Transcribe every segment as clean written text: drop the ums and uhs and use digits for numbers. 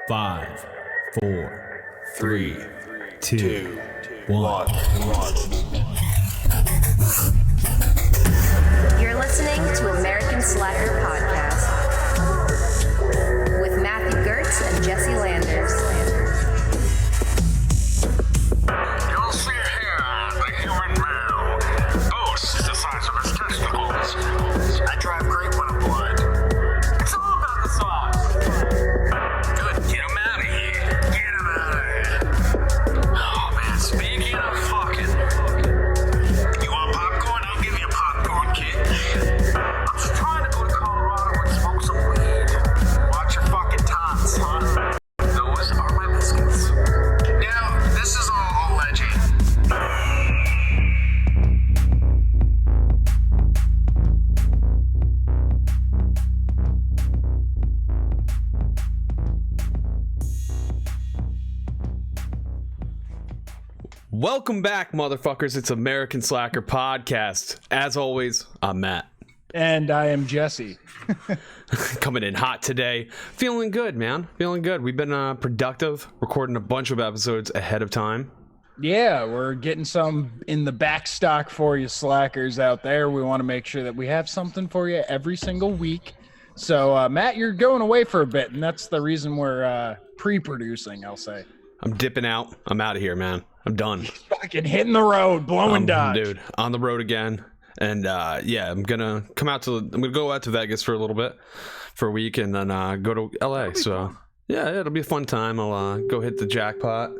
5, 4, 3, 2, 1. You're listening to American Slacker Podcast with Matthew Gertz and Jesse Landers. You'll see here the human male boasts the size of his testicles. I drive great when I'm blind. It's all about the sauce. Good, get him out of here. Get him out of here. Oh man, speaking of fucking, you want popcorn? I'll give you a popcorn kit. I'm just trying to go to Colorado and smoke some weed. Watch your fucking tots, huh? Those are my biscuits. Now, this is all alleged. Welcome back, motherfuckers. It's American Slacker Podcast. As always, I'm Matt. And I am Jesse. Coming in hot today. Feeling good, man. Feeling good. We've been productive, recording a bunch of episodes ahead of time. Yeah, we're getting some in the back stock for you slackers out there. We want to make sure that we have something for you every single week. So, Matt, you're going away for a bit, and that's the reason we're pre-producing, I'll say. I'm dipping out. I'm out of here, man. I'm done. Fucking hitting the road, blowing dodge. Dude, on the road again. And yeah, I'm gonna go out to Vegas for a little bit, for a week, and then go to LA. So yeah, it'll be a fun time. I'll go hit the jackpot.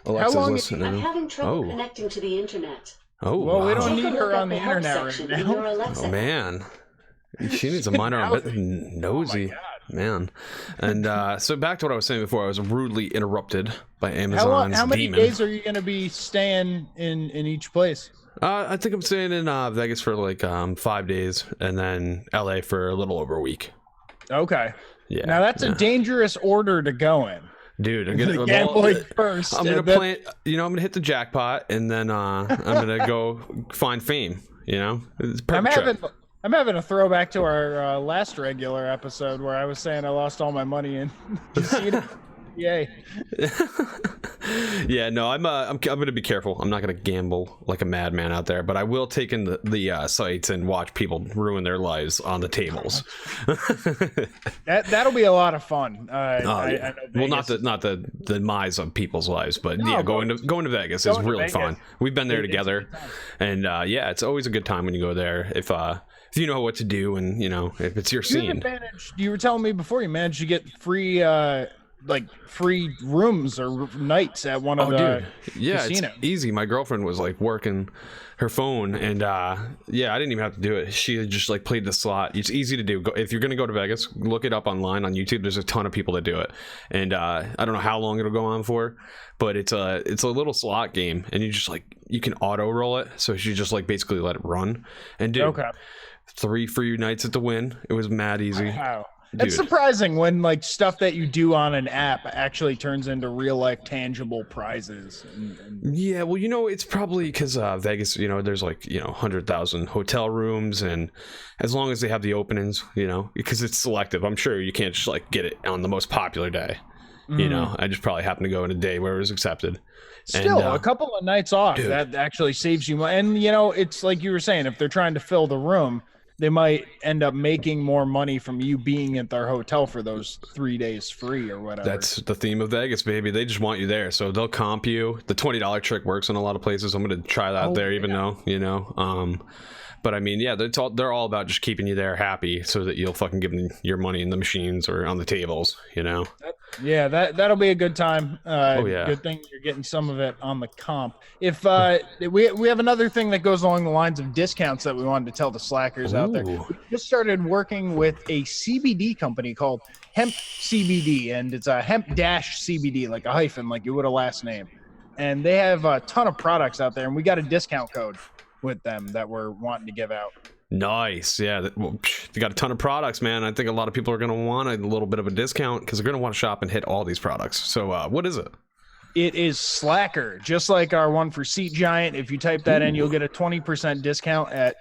Alexa's long- listening. I'm having trouble Oh. connecting to the internet. Oh, Well, wow. we don't Take a need her look on at the help internet section right in now. your Alexa Oh app. man, she needs a minor on bit nosy. Man. And so back to what I was saying before, I was rudely interrupted by Amazon's How many demon. days are you going to be staying in each place? I think I'm staying in Vegas for like 5 days, and then LA for a little over a week. Okay. Yeah. Now, that's a dangerous order to go in. Dude, I'm gonna Gambling first. I'm gonna and then- play. I'm gonna hit the jackpot, and then I'm gonna go find fame. It's a perfect trip. I'm having a throwback to our last regular episode where I was saying I lost all my money in casino. Yay. Yeah, no, I'm gonna be careful. I'm not gonna gamble like a madman out there, but I will take in the sites and watch people ruin their lives on the tables. That'll be a lot of fun. I know Well, not Vegas the demise of people's lives, but No, yeah, but going to Vegas is going to really Vegas, fun. We've been there it's a together, good time. and yeah, it's always a good time when you go there if you know what to do, and if it's your scene. You were telling me before you managed to get free rooms or nights at one of the Yeah, casinos. it's easy. My girlfriend was like working her phone, and yeah, I didn't even have to do it. She had just like played the slot. It's easy to do. If you're gonna go to Vegas, look it up online on YouTube. There's a ton of people that do it, and I don't know how long it'll go on for, but it's a little slot game, and you can auto roll it. So she just like basically let it run, and dude, Okay. 3 free nights at the Win. It was mad easy. Wow. Dude. It's surprising when like stuff that you do on an app actually turns into real life tangible prizes. And Yeah, well, it's probably because Vegas, there's like 100,000 hotel rooms, and as long as they have the openings, because it's selective, I'm sure you can't just like get it on the most popular day. I just probably happened to go in a day where it was accepted. Still, And, a couple of nights off, dude. that actually saves you money. And, it's like you were saying, if they're trying to fill the room, they might end up making more money from you being at their hotel for those 3 days free or whatever. That's the theme of Vegas, baby. They just want you there, so they'll comp you. The $20 trick works in a lot of places. I'm gonna try that there, even though. But I mean, yeah, they're all about just keeping you there happy, so that you'll fucking give them your money in the machines or on the tables. Yeah, that'll be a good time. Oh, yeah. Good thing you're getting some of it on the comp. If we have another thing that goes along the lines of discounts that we wanted to tell the slackers out there. Ooh. We just started working with a CBD company called Hemp CBD, and it's a hemp dash CBD, like a hyphen, like you would a last name. And they have a ton of products out there, and we got a discount code with them that we're wanting to give out. Nice. Yeah, they got a ton of products, man. I think a lot of people are gonna want a little bit of a discount because they're gonna want to shop and hit all these products. So, what is it? It is Slacker, just like our one for Seat Giant. If you type that in, you'll get a 20% discount at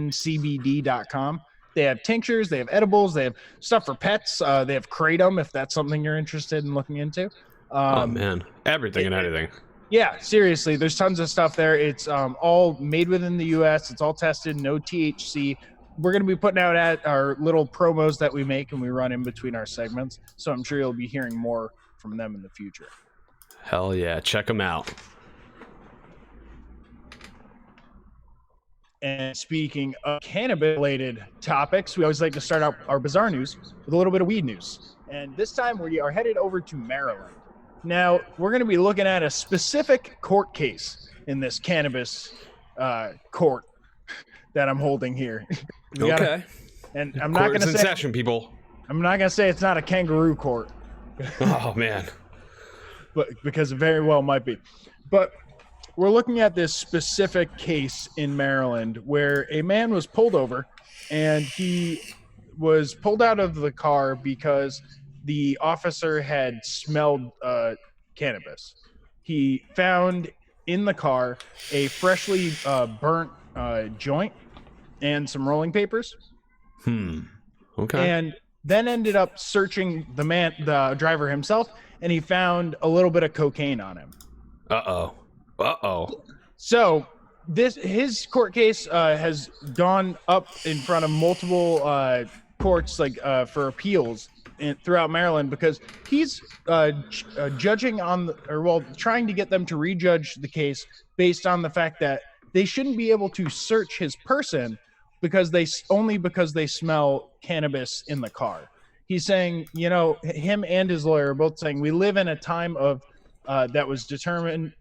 hemp-cbd.com. They have tinctures, they have edibles, they have stuff for pets. They have kratom if that's something you're interested in looking into. Oh man, everything and anything. Yeah, seriously, there's tons of stuff there. It's all made within the U.S. It's all tested, no THC. We're going to be putting out at our little promos that we make and we run in between our segments. So I'm sure you'll be hearing more from them in the future. Hell yeah, check them out. And speaking of cannabis-related topics, we always like to start out our bizarre news with a little bit of weed news. And this time we are headed over to Maryland. Now, we're going to be looking at a specific court case in this cannabis court that I'm holding here. And I'm not going to say session, people. I'm not going to say it's not a kangaroo court. Oh man. But because it very well might be. But we're looking at this specific case in Maryland where a man was pulled over and he was pulled out of the car because the officer had smelled cannabis. He found in the car a freshly burnt joint and some rolling papers. Okay. And then ended up searching the driver himself, and he found a little bit of cocaine on him. So his court case has gone up in front of multiple courts, for appeals throughout Maryland, because he's judging trying to get them to rejudge the case based on the fact that they shouldn't be able to search his person because they smell cannabis in the car. He's saying, him and his lawyer are both saying we live in a time of that was determined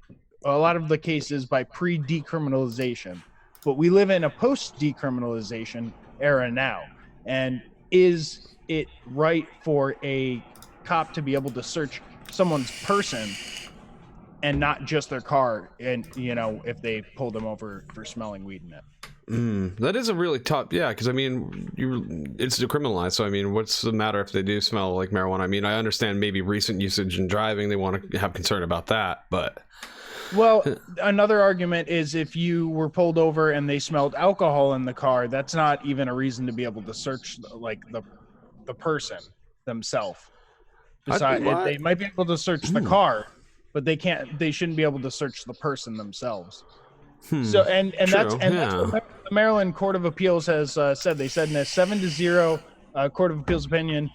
a lot of the cases by pre-decriminalization, but we live in a post-decriminalization era now. And is it right for a cop to be able to search someone's person and not just their car, and if they pulled them over for smelling weed in it? That is a really tough, because I mean, it's decriminalized, so I mean, what's the matter if they do smell like marijuana? I mean, I understand maybe recent usage in driving, they want to have concern about that, but well, another argument is if you were pulled over and they smelled alcohol in the car, that's not even a reason to be able to search the person themselves. Besides, they might be able to search the car, but they shouldn't be able to search the person themselves. So that's what the Maryland Court of Appeals has said. They said in a 7-0 Court of Appeals opinion,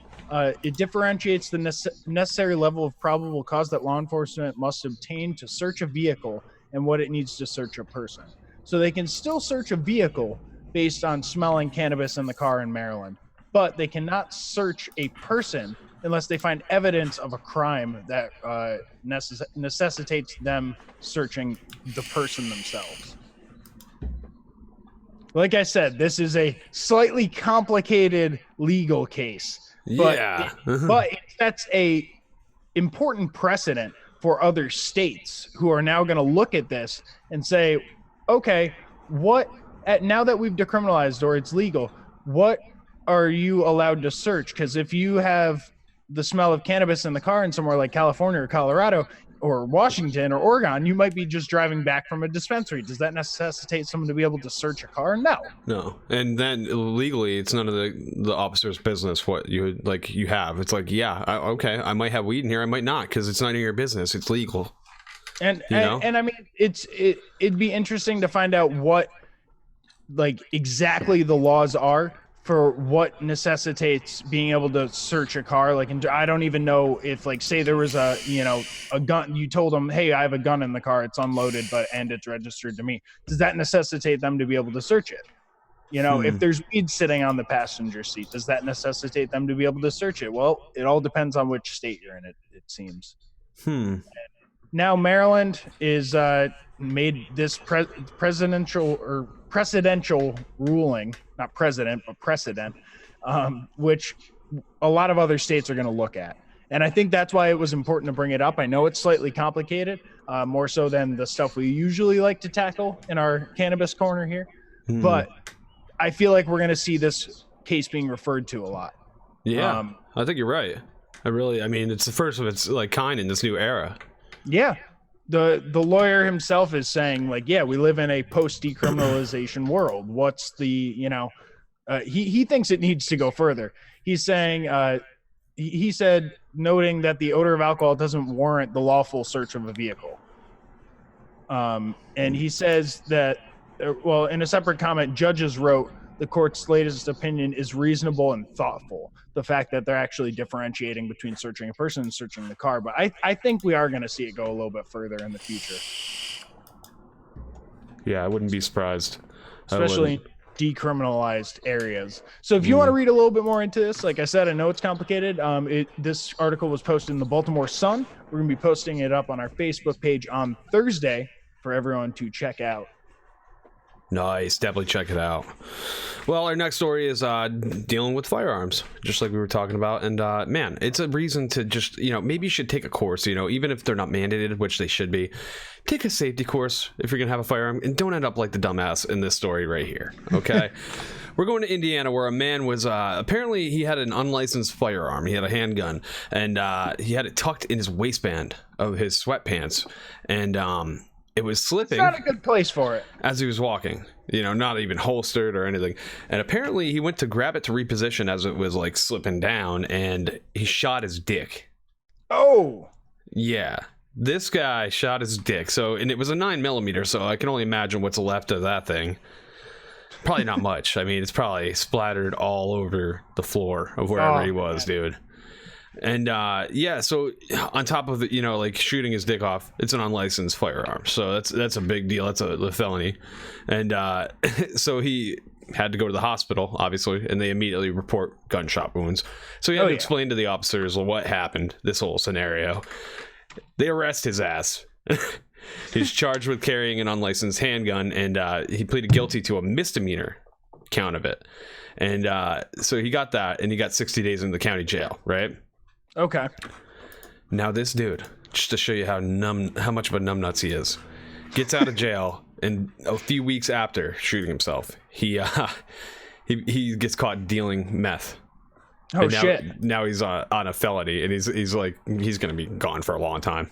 it differentiates the necessary level of probable cause that law enforcement must obtain to search a vehicle and what it needs to search a person. So they can still search a vehicle based on smelling cannabis in the car in Maryland, but they cannot search a person unless they find evidence of a crime that necessitates them searching the person themselves. Like I said, this is a slightly complicated legal case, but it sets a important precedent for other states who are now going to look at this and say, okay, now that we've decriminalized or it's legal, what are you allowed to search? Because if you have the smell of cannabis in the car in somewhere like California or Colorado or Washington or Oregon, you might be just driving back from a dispensary. Does that necessitate someone to be able to search a car? No. And then legally, it's none of the officer's business what you have. It's like, okay, I might have weed in here, I might not, because it's none of your business. It's legal. And I mean, it'd be interesting to find out what exactly the laws are for what necessitates being able to search a car. I don't even know if, say there was a gun, you told them, hey, I have a gun in the car, it's unloaded, and it's registered to me. Does that necessitate them to be able to search it? If there's weed sitting on the passenger seat, does that necessitate them to be able to search it? Well, it all depends on which state you're in, it seems. Now Maryland is made this presidential ruling, not president, but precedent, which a lot of other states are going to look at. And I think that's why it was important to bring it up. I know it's slightly complicated, more so than the stuff we usually like to tackle in our cannabis corner here. But I feel like we're going to see this case being referred to a lot. Yeah, I think you're right. I mean, it's the first of its kind in this new era. Yeah. The lawyer himself is saying, we live in a post-decriminalization world. What's the, He thinks it needs to go further. He's saying he said, noting that the odor of alcohol doesn't warrant the lawful search of a vehicle. And he says that, well, in a separate comment, judges wrote, the court's latest opinion is reasonable and thoughtful. The fact that they're actually differentiating between searching a person and searching the car. But I think we are going to see it go a little bit further in the future. Yeah, I wouldn't be surprised. Especially in decriminalized areas. So if you want to read a little bit more into this, like I said, I know it's complicated. This article was posted in the Baltimore Sun. We're going to be posting it up on our Facebook page on Thursday for everyone to check out. Nice, definitely check it out. Well, our next story is dealing with firearms, just like we were talking about. And man, it's a reason to just, maybe you should take a course, even if they're not mandated, which they should be. Take a safety course if you're going to have a firearm, and don't end up like the dumbass in this story right here, okay? We're going to Indiana, where a man was, apparently he had an unlicensed firearm. He had a handgun, and he had it tucked in his waistband of his sweatpants, and it was slipping. It's not a good place for it. As he was walking, not even holstered or anything. And apparently he went to grab it to reposition as it was like slipping down, and he shot his dick. Oh. Yeah. This guy shot his dick. And it was a 9mm, so I can only imagine what's left of that thing. Probably not much. I mean, it's probably splattered all over the floor of wherever he was, dude. And so on top of it, like shooting his dick off, it's an unlicensed firearm, so that's a big deal. That's a felony. And so he had to go to the hospital, obviously, and they immediately report gunshot wounds. So he had to explain to the officers what happened, this whole scenario. They arrest his ass. He's charged with carrying an unlicensed handgun, and he pleaded guilty to a misdemeanor count of it. And so he got that, and he got 60 days in the county jail, right? Okay. Now this dude, just to show you how much of a numbnuts he is, gets out of jail, and a few weeks after shooting himself, he gets caught dealing meth. Oh, and shit. Now he's on a felony, and he's gonna be gone for a long time.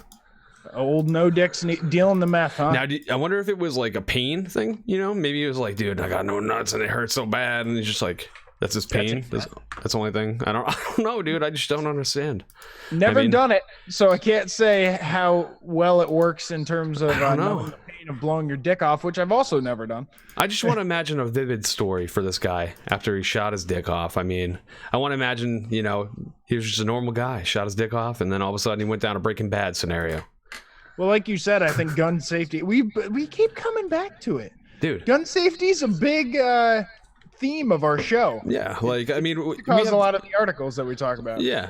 Old no dicks dealing the meth, huh? Now I wonder if it was like a pain thing, maybe it was like, dude, I got no nuts and it hurts so bad, and he's just like, that's his pain. That's the only thing. I don't know, dude. I just don't understand. Never done it, so I can't say how well it works in terms of knowing the pain of blowing your dick off, which I've also never done. I just want to imagine a vivid story for this guy after he shot his dick off. I mean, I want to imagine, he was just a normal guy, shot his dick off, and then all of a sudden he went down a Breaking Bad scenario. Well, like you said, I think gun safety. We keep coming back to it, dude. Gun safety is a big theme of our show. Yeah, like I mean, because a lot of the articles that we talk about. Yeah,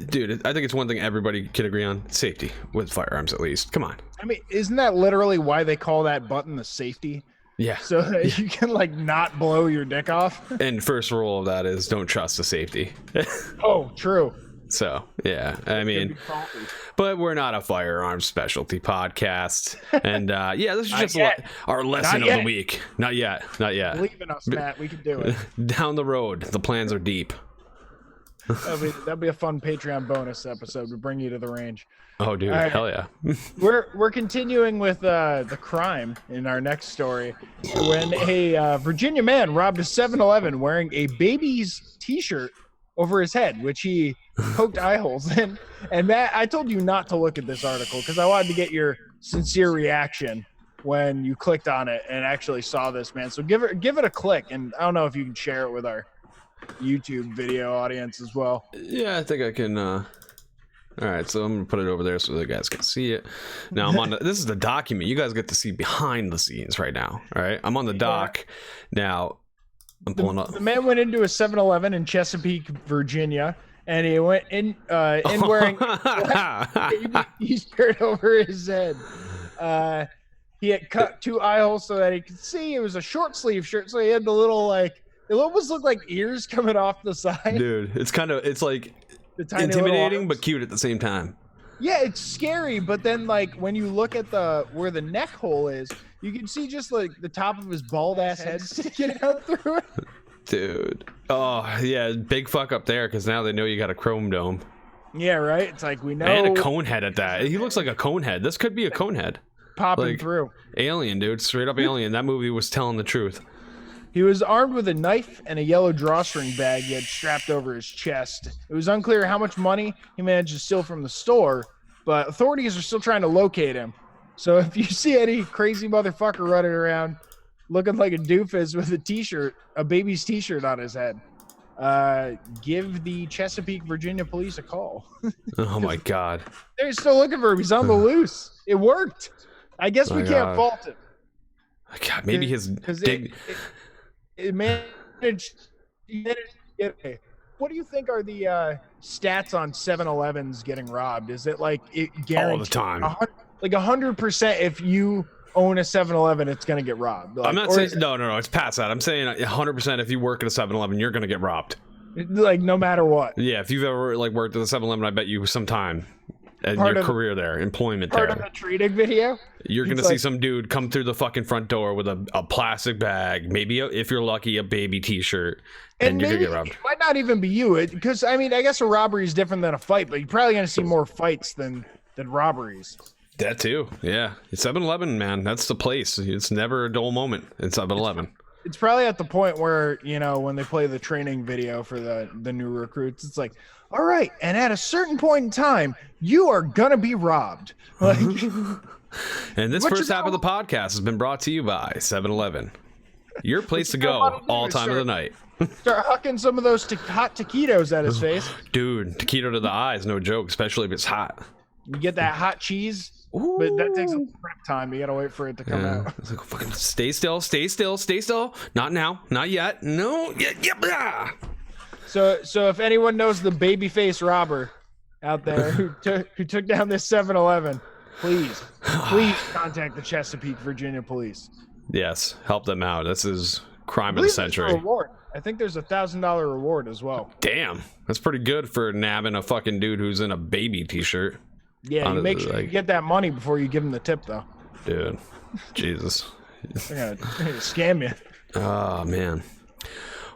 dude. I think it's one thing everybody can agree on: safety with firearms, at least. Come on. I mean, isn't that literally why they call that button the safety? Yeah. So that you can not blow your dick off. And first rule of that is don't trust the safety. Oh, true. So yeah, I mean, but we're not a firearms specialty podcast, and this is just our lesson of the week. Not yet. Believe in us, Matt. We can do it. Down the road, the plans are deep. That'll be a fun Patreon bonus episode to bring you to the range. Oh, dude, right. Hell yeah. We're continuing with the crime in our next story, when a Virginia man robbed a 7-Eleven wearing a baby's T-shirt over his head, which he poked eye holes in. And Matt, I told you not to look at this article because I wanted to get your sincere reaction when you clicked on it and actually saw this, man. So give it a click, and I don't know if you can share it with our YouTube video audience as well. Yeah, I think I can. All right, so I'm gonna put it over there so the guys can see it. Now I'm on this is the document. You guys get to see behind the scenes right now. All right, I'm on the doc now. I'm pulling up. The man went into a 7-Eleven in Chesapeake, Virginia, and he went in wearing a T-shirt over his head. He had cut 2 eye holes so that he could see. It was a short sleeve shirt, so he had the little it almost looked like ears coming off the side. Dude, it's like intimidating but cute at the same time. Yeah, it's scary, but then when you look at where the neck hole is, you can see just the top of his bald ass head sticking out through it. Dude. Oh, yeah, big fuck up there because now they know you got a chrome dome. Yeah, right? It's like we know. And a cone head at that. He looks like a cone head. This could be a cone head. Popping through. Alien, dude. Straight up Alien. That movie was telling the truth. He was armed with a knife and a yellow drawstring bag he had strapped over his chest. It was unclear how much money he managed to steal from the store, but authorities are still trying to locate him. So if you see any crazy motherfucker running around looking like a doofus with a t-shirt, a baby's t-shirt on his head, give the Chesapeake, Virginia police a call. Oh my God. They're still looking for him. He's on the loose. It worked. I guess we can't fault him. God, maybe his dig. It managed to get. What do you think are the stats on 7-Elevens getting robbed? Is it like it guaranteed All the time? Like 100% if you own a 7-Eleven, it's gonna get robbed. Like, I'm not saying no. It's past that. I'm saying 100% if you work at a 7-Eleven, you're gonna get robbed. Like no matter what. Yeah, if you've ever like worked at a 7-Eleven, I bet you sometime in your career there, employment Part there. of the trading video. You're gonna see some dude come through the fucking front door with a plastic bag, maybe if you're lucky, a baby T-shirt, and you're gonna get robbed. It might not even be you, because I mean, I guess a robbery is different than a fight, but you're probably gonna see more fights than robberies. That too, yeah. 7-Eleven, man, that's the place. It's never a dull moment in 7-Eleven. It's probably at the point where, you know, when they play the training video for the new recruits, it's like, all right, and at a certain point in time, you are gonna be robbed. Like, and this first half of the podcast has been brought to you by 7-Eleven. Your place to go all time of the night. Start hucking some of those hot taquitos at his face. Dude, taquito to the eyes, no joke, especially if it's hot. You get that hot cheese, but that takes a prep time. You gotta wait for it to come out. It's like, fucking stay still, stay still, stay still. Not now, not yet. No, yeah. So if anyone knows the babyface robber out there who took down this 7-Eleven, please contact the Chesapeake, Virginia police. Yes, help them out. This is crime of the century. Reward. I think there's $1,000 reward as well. Damn, that's pretty good for nabbing a fucking dude who's in a baby T-shirt. Yeah, you make sure you get that money before you give him the tip, though. Dude, Jesus. They're gonna scam you. Oh, man.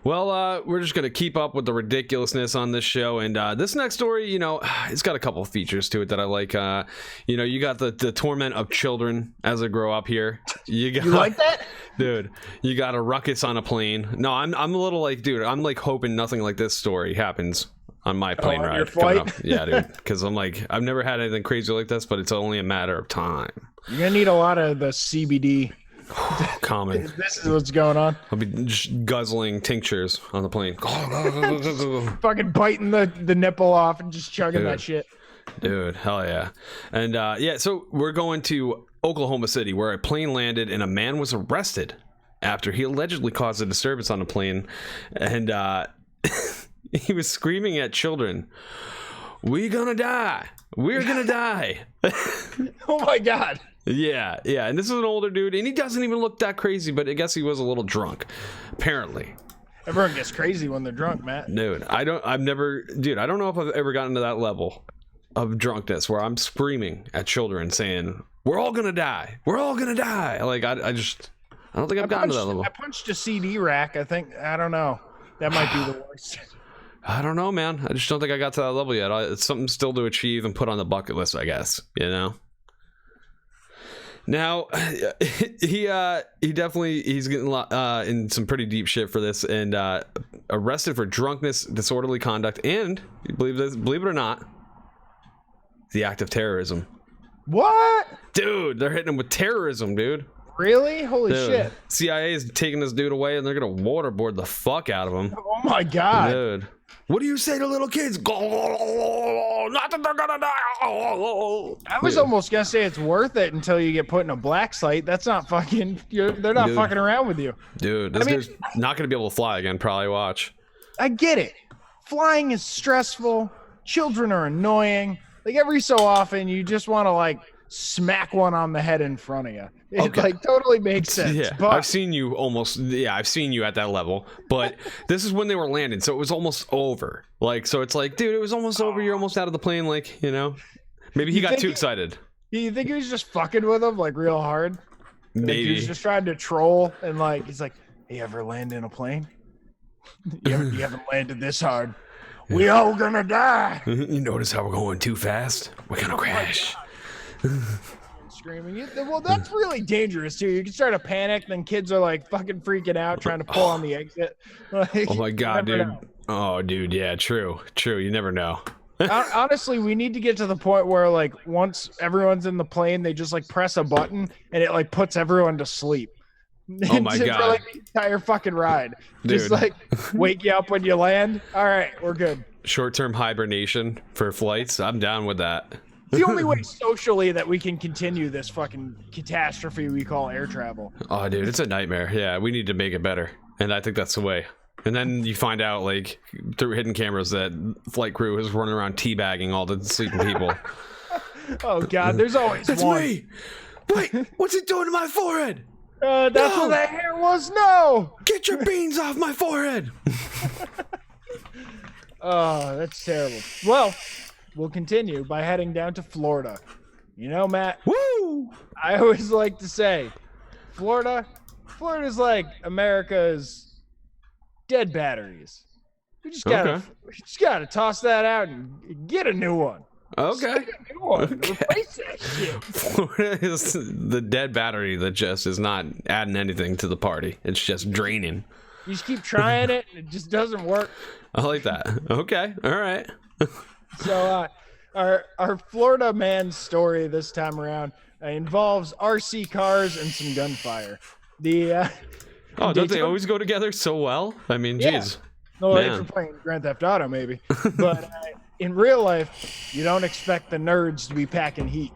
Well, we're just going to keep up with the ridiculousness on this show. And this next story, you know, it's got a couple of features to it that I like. You know, you got the torment of children as they grow up here. You like that? Dude, you got a ruckus on a plane. No, I'm a little like, dude, I'm like hoping nothing like this story happens on my plane ride. Your flight? Yeah, dude. Because I'm like, I've never had anything crazy like this, but it's only a matter of time. You're going to need a lot of the CBD. Common. This is what's going on. I'll be just guzzling tinctures on the plane. Fucking biting the nipple off and just chugging that shit. Dude, hell yeah. And yeah, so we're going to Oklahoma City, where a plane landed and a man was arrested after he allegedly caused a disturbance on the plane. And he was screaming at children, "We gonna die. We're gonna die." Oh my God. Yeah, and this is an older dude, and he doesn't even look that crazy, but I guess he was a little drunk, apparently. Everyone gets crazy when they're drunk, Matt. Dude, I don't know if I've ever gotten to that level of drunkenness where I'm screaming at children saying, "We're all gonna die. We're all gonna die." Like, I don't think I've gotten to that level. I punched a CD rack. I don't know. That might be the worst. I don't know, man. I just don't think I got to that level yet. It's something still to achieve and put on the bucket list, I guess, you know? Now, he's getting in some pretty deep shit for this, and arrested for drunkenness, disorderly conduct, and believe it or not, the act of terrorism. What? Dude, they're hitting him with terrorism, dude. Really? Holy shit. CIA is taking this dude away, and they're gonna waterboard the fuck out of him. Oh my God. Dude. What do you say to little kids? Not that they're gonna die. I was almost gonna say it's worth it until you get put in a black site. That's not fucking. They're not fucking around with you, dude. This dude's not gonna be able to fly again. Probably watch. I get it. Flying is stressful. Children are annoying. Like every so often, you just want to like smack one on the head in front of you. It like totally makes sense. Yeah, but I've seen you I've seen you at that level, but this is when they were landing, so it was almost over. Like, so it's like, dude, it was almost over. You're almost out of the plane. Like, you know, maybe he got too excited. You think he was just fucking with him like real hard? Maybe like, he was just trying to troll and like he's like, "Hey, you ever land in a plane? You haven't landed this hard. We all gonna die." You notice how we're going too fast? We're gonna crash. screaming. Well, that's really dangerous too. You can start a panic, then kids are like fucking freaking out, trying to pull on the exit. Like, Oh my god, you never dude. know. Oh, dude. Yeah, true. You never know. Honestly, we need to get to the point where like once everyone's in the plane, they just like press a button and it like puts everyone to sleep. Oh my For, God. like the entire fucking ride. Just Dude. like wake you up when you land. All right, we're good. Short-term hibernation for flights. I'm down with that. It's the only way socially that we can continue this fucking catastrophe we call air travel. Oh, dude, it's a nightmare. Yeah, we need to make it better. And I think that's the way. And then you find out, like, through hidden cameras that flight crew is running around teabagging all the sleeping people. Oh God, there's always one. Wait, what's it doing to my forehead? That's No! what that hair was. No. Get your beans off my forehead. Oh, that's terrible. Well, we'll continue by heading down to Florida. You know, Matt, Woo! I always like to say, Florida's like America's dead batteries. We just gotta toss that out and get a new one. Okay. Get a new one. Replace that shit. Florida is the dead battery that just is not adding anything to the party. It's just draining. You just keep trying it, and it just doesn't work. I like that. Okay. All right. So, our Florida man's story this time around involves RC cars and some gunfire. Oh, don't they Daytona- always go together so well? I mean, Yeah. geez. No, Man. if you're playing Grand Theft Auto, maybe. But in real life, you don't expect the nerds to be packing heat.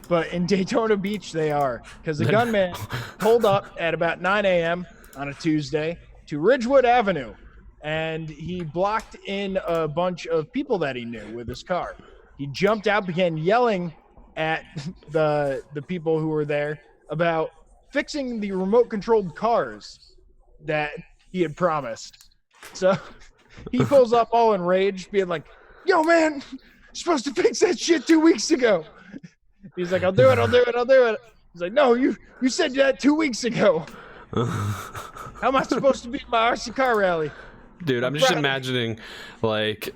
But in Daytona Beach, they are. Because the gunman pulled up at about 9 a.m. on a Tuesday to Ridgewood Avenue. And he blocked in a bunch of people that he knew with his car. He jumped out, began yelling at the people who were there about fixing the remote-controlled cars that he had promised. So he pulls up all enraged, being like, "Yo, man, you're supposed to fix that shit 2 weeks ago." He's like, I'll do it. He's like, "No, you said that 2 weeks ago. How am I supposed to be at my RC car rally?" Dude, I'm just Right. imagining, like,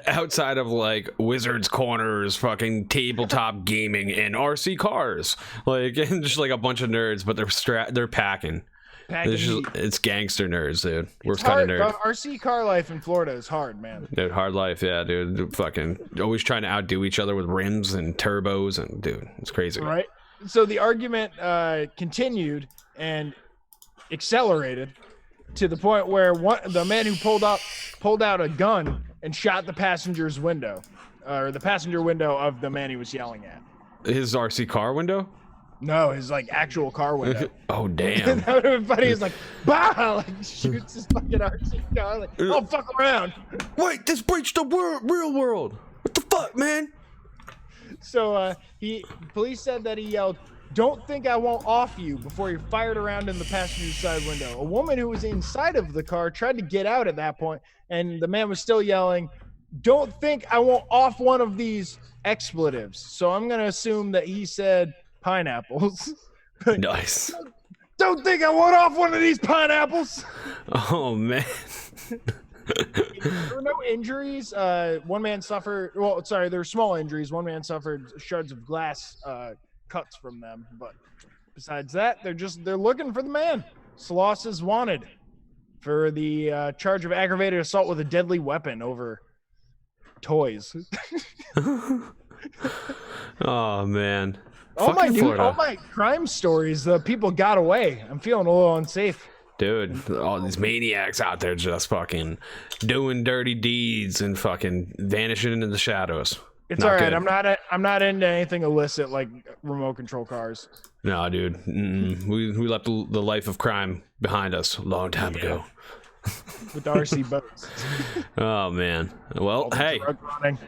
outside of, like, Wizards Corners, fucking tabletop gaming, and RC cars. Like, and just, like, a bunch of nerds, but they're packing. Packing heat. It's gangster nerds, dude. Worst It's kind hard. of nerd. RC car life in Florida is hard, man. Dude, hard life, yeah, dude. Fucking always trying to outdo each other with rims and turbos, and dude, it's crazy. Right? So the argument continued and accelerated to the point where the man who pulled out a gun and shot the passenger's window, or the passenger window of the man he was yelling at. His RC car window? No, his like actual car window. Oh, And damn. that would have been funny. He's like, bah! Like shoots his fucking RC car. Like, oh, fuck around. Wait, this breached the real world. What the fuck, man? So police said that he yelled, "Don't think I won't off you," before he fired around in the passenger side window. A woman who was inside of the car tried to get out at that point, and the man was still yelling, "Don't think I won't off one of these expletives." So I'm going to assume that he said pineapples. Nice. "Don't think I won't off one of these pineapples." Oh, man. There were no injuries. One man suffered. Well, sorry, there were small injuries. One man suffered shards of glass cuts from them. But besides that, they're looking for the man. Sloss is wanted for the charge of aggravated assault with a deadly weapon over toys. Oh, man. All Fucking Florida. all my crime stories, people got away. I'm feeling a little unsafe. Dude, all these maniacs out there just fucking doing dirty deeds and fucking vanishing into the shadows. It's Not all right. good. I'm not into anything illicit like remote control cars. No, dude. We left the life of crime behind us a long time ago. With the RC boats. Oh, man. Well, hey, Drug running.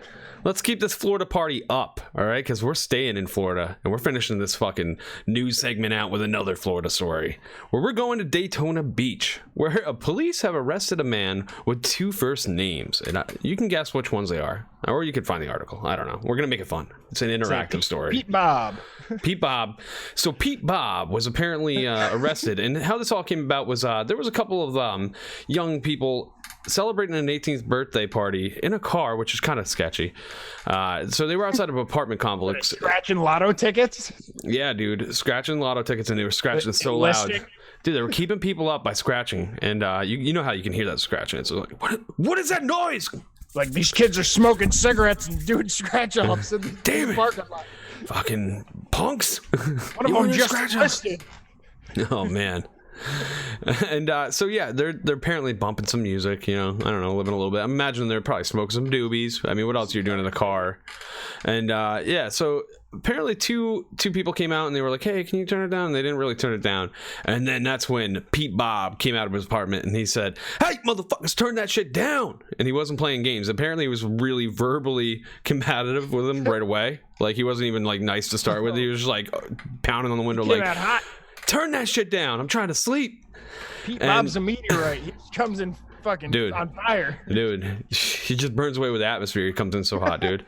let's keep this Florida party up, all right? Because we're staying in Florida, and we're finishing this fucking news segment out with another Florida story, where we're going to Daytona Beach, where police have arrested a man with two first names. And you can guess which ones they are, or you can find the article. I don't know. We're going to make it fun. It's an interactive story. Pete Bob. Pete Bob. So Pete Bob was apparently arrested, and how this all came about was there was a couple of young people celebrating an 18th birthday party in a car, which is kind of sketchy. So they were outside of an apartment complex. Scratching lotto tickets. Yeah, dude, scratching lotto tickets, and they were scratching so Listing. loud. Dude, they were keeping people up by scratching, and you know how you can hear that scratching. It's like, what is that noise? Like these kids are smoking cigarettes and doing scratch offs in the Damn it. parking lot. Fucking punks. One of them just listed. Oh man. And so yeah, they're apparently bumping some music, you know, I don't know, living a little bit. I'm imagining they're probably smoking some doobies. I mean, what else are you doing in the car? And yeah, so apparently two people came out and they were like, hey, can you turn it down? And they didn't really turn it down. And then that's when Pete Bob came out of his apartment and he said, hey, motherfuckers, turn that shit down. And he wasn't playing games. Apparently he was really verbally combative with him right away. Like he wasn't even like nice to start with. He was just like pounding on the window like, hot. turn that shit down. I'm trying to sleep. Pete Bob's a meteorite. He just comes in fucking on fire. Dude, he just burns away with the atmosphere. He comes in so hot, dude.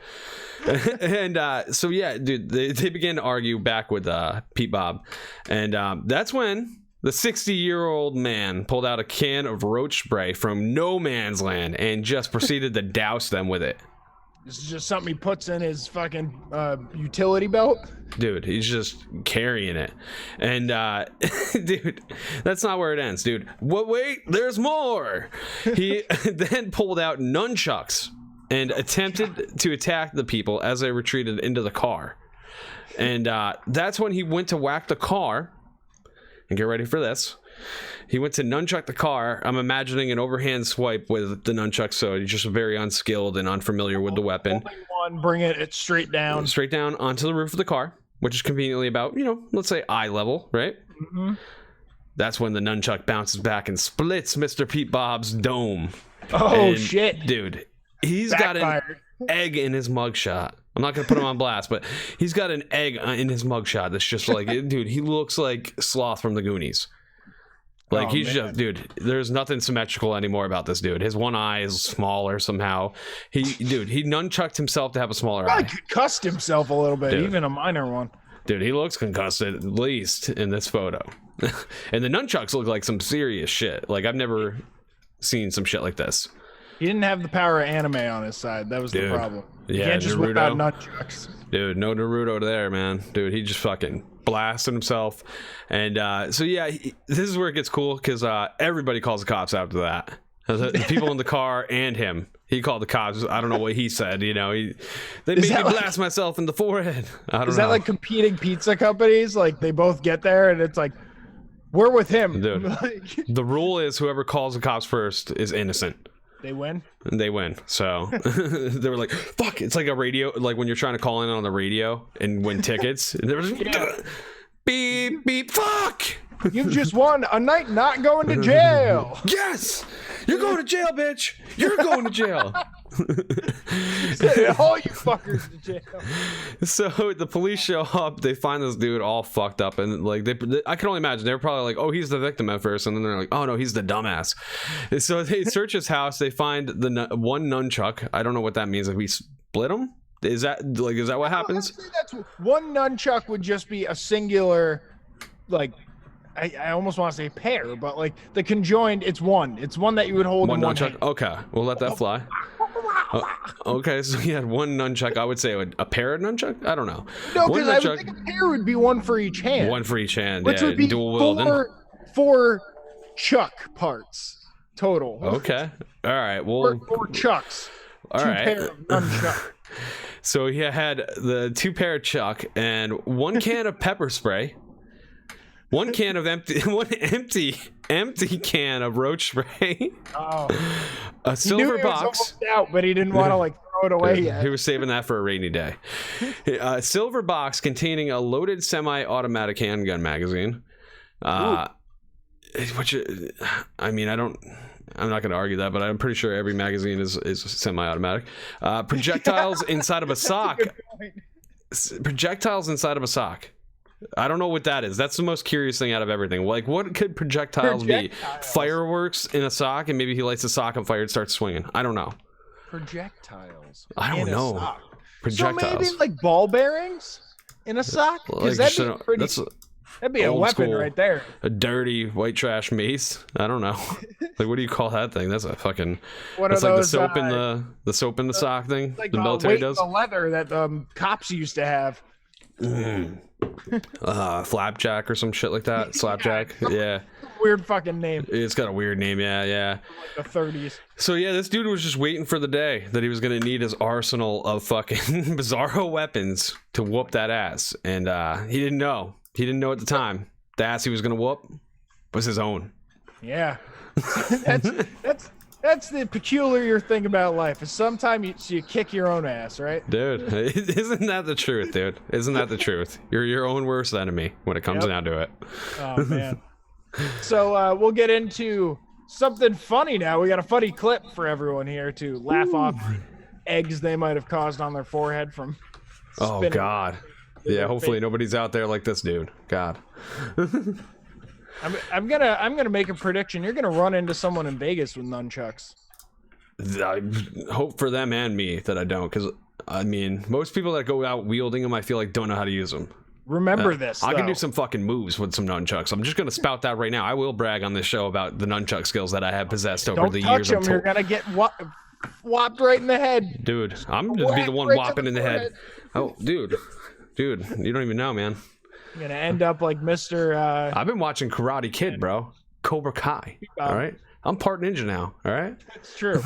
And so yeah, dude, they began to argue back with Pete Bob, and that's when the 60-year-old man pulled out a can of roach spray from no man's land and just proceeded to douse them with it. This is just something he puts in his fucking utility belt. Dude, he's just carrying it. And dude, that's not where it ends, dude. Wait, there's more. He then pulled out nunchucks and attempted to attack the people as they retreated into the car. And that's when he went to whack the car. And get ready for this. He went to nunchuck the car. I'm imagining an overhand swipe with the nunchuck, so he's just very unskilled and unfamiliar with the weapon. One, bring it straight down. Straight down onto the roof of the car, which is conveniently about, you know, let's say eye level, right? Mm-hmm. That's when the nunchuck bounces back and splits Mr. Pete Bob's dome. Oh, and, shit. Dude, he's got Backfired. an egg in his mugshot. I'm not going to put him on blast, but he's got an egg in his mugshot that's just like, dude, he looks like Sloth from the Goonies. Like, he's just, dude, there's nothing symmetrical anymore about this dude. His one eye is smaller somehow. He nunchucked himself to have a smaller eye. Probably concussed himself a little bit, Dude. even a minor one. Dude, he looks concussed at least in this photo. And the nunchucks look like some serious shit. Like, I've never seen some shit like this. He didn't have the power of anime on his side. That was the problem. You Yeah, can't just whip out nunchucks. Dude, no Naruto there, man. Dude, he just fucking blasted himself. And so, yeah, this is where it gets cool because everybody calls the cops after that. The people in the car and him. He called the cops. I don't know what he said. You know, they made me blast myself in the forehead. I don't know. Is that like competing pizza companies? Like they both get there and it's like, we're with him. Dude, the rule is whoever calls the cops first is innocent. They win? And they win. So they were like, fuck. It's like a radio, like when you're trying to call in on the radio and win tickets. And there was beep, beep, fuck. You've just won a night not going to jail. Yes. You're going to jail, bitch. You're going to jail. All you fuckers to jail. So the police show up. They find this dude all fucked up, and like I can only imagine they were probably like, "Oh, he's the victim at first," and then they're like, "Oh no, he's the dumbass." And so they search his house. They find the one nunchuck. I don't know what that means. Like we split him. Is that what happens? That's one nunchuck would just be a singular, like. I almost want to say pair, but like the conjoined, it's one. It's one that you would hold in one nunchuck. hand. Okay, we'll let that fly. Okay, so he had one nunchuck. I would say a pair of nunchuck. I don't know. No, because I would think a pair would be one for each hand. One for each hand. Which would be dual wielding. four chuck parts total. Okay. All right. Well, four chucks. All right. Pair of nunchuck. So he had the 2 pair of chuck and 1 can of pepper spray. 1 can of empty can of roach spray. Oh. A silver box. Was almost out, but he didn't want to like throw it away yet. He was saving that for a rainy day. A silver box containing a loaded semi-automatic handgun magazine. Which, I mean, I'm not going to argue that, but I'm pretty sure every magazine is semi-automatic. Projectiles inside of a sock. Projectiles inside of a sock. I don't know what that is. That's the most curious thing out of everything. Like, what could projectiles be? Fireworks in a sock, and maybe he lights a sock on fire and starts swinging. I don't know. Projectiles. I don't know. Projectiles. So maybe like ball bearings in a sock? Because Like, that'd be pretty. That'd be a Old weapon school. right there. A dirty white trash mace. I don't know. Like, what do you call that thing? That's a fucking. What That's are like those, the soap in the soap in the sock thing. Like the military does. The leather that cops used to have. Flapjack or some shit like that. Slapjack. Yeah. Weird fucking name. It's got a weird name. Yeah. Like the 30s. So yeah, this dude was just waiting for the day that he was gonna need his arsenal of fucking bizarro weapons to whoop that ass, and he didn't know. He didn't know at the time. The ass he was gonna whoop was his own. Yeah. That's the peculiar thing about life. Is sometimes you kick your own ass, right? Dude, isn't that the truth, dude? Isn't that the truth? You're your own worst enemy when it comes down to it. Oh man. So we'll get into something funny now. We got a funny clip for everyone here to laugh off eggs they might have caused on their forehead from Oh spinning. God. Yeah, hopefully nobody's out there like this dude. God. I'm gonna make a prediction. You're gonna run into someone in Vegas with nunchucks. I hope for them and me that I don't, because I mean, most people that go out wielding them, I feel like don't know how to use them. Remember this. I can though. do some fucking moves with some nunchucks. I'm just gonna spout that right now. I will brag on this show about the nunchuck skills that I have possessed over Don't the touch years. them. You're gonna get whopped right in the head. Dude, I'm gonna be the one Right to whopping the in the head. Oh, dude, you don't even know, man. You're gonna end up like Mr. I've been watching Karate Kid, bro. Cobra Kai. All right, I'm part ninja now. All right. It's true.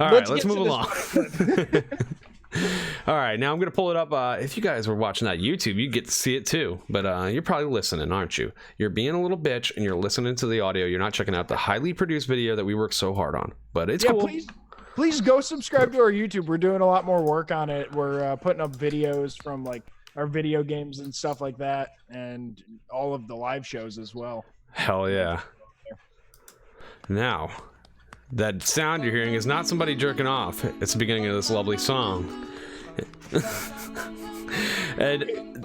All right, let's get move to along. All right, now I'm gonna pull it up. If you guys were watching that YouTube, you get to see it too. But you're probably listening, aren't you? You're being a little bitch and you're listening to the audio. You're not checking out the highly produced video that we worked so hard on. But it's cool. Please go subscribe to our YouTube. We're doing a lot more work on it. We're putting up videos from like our video games and stuff like that, and all of the live shows as well. Hell yeah. Now, that sound you're hearing is not somebody jerking off. It's the beginning of this lovely song. And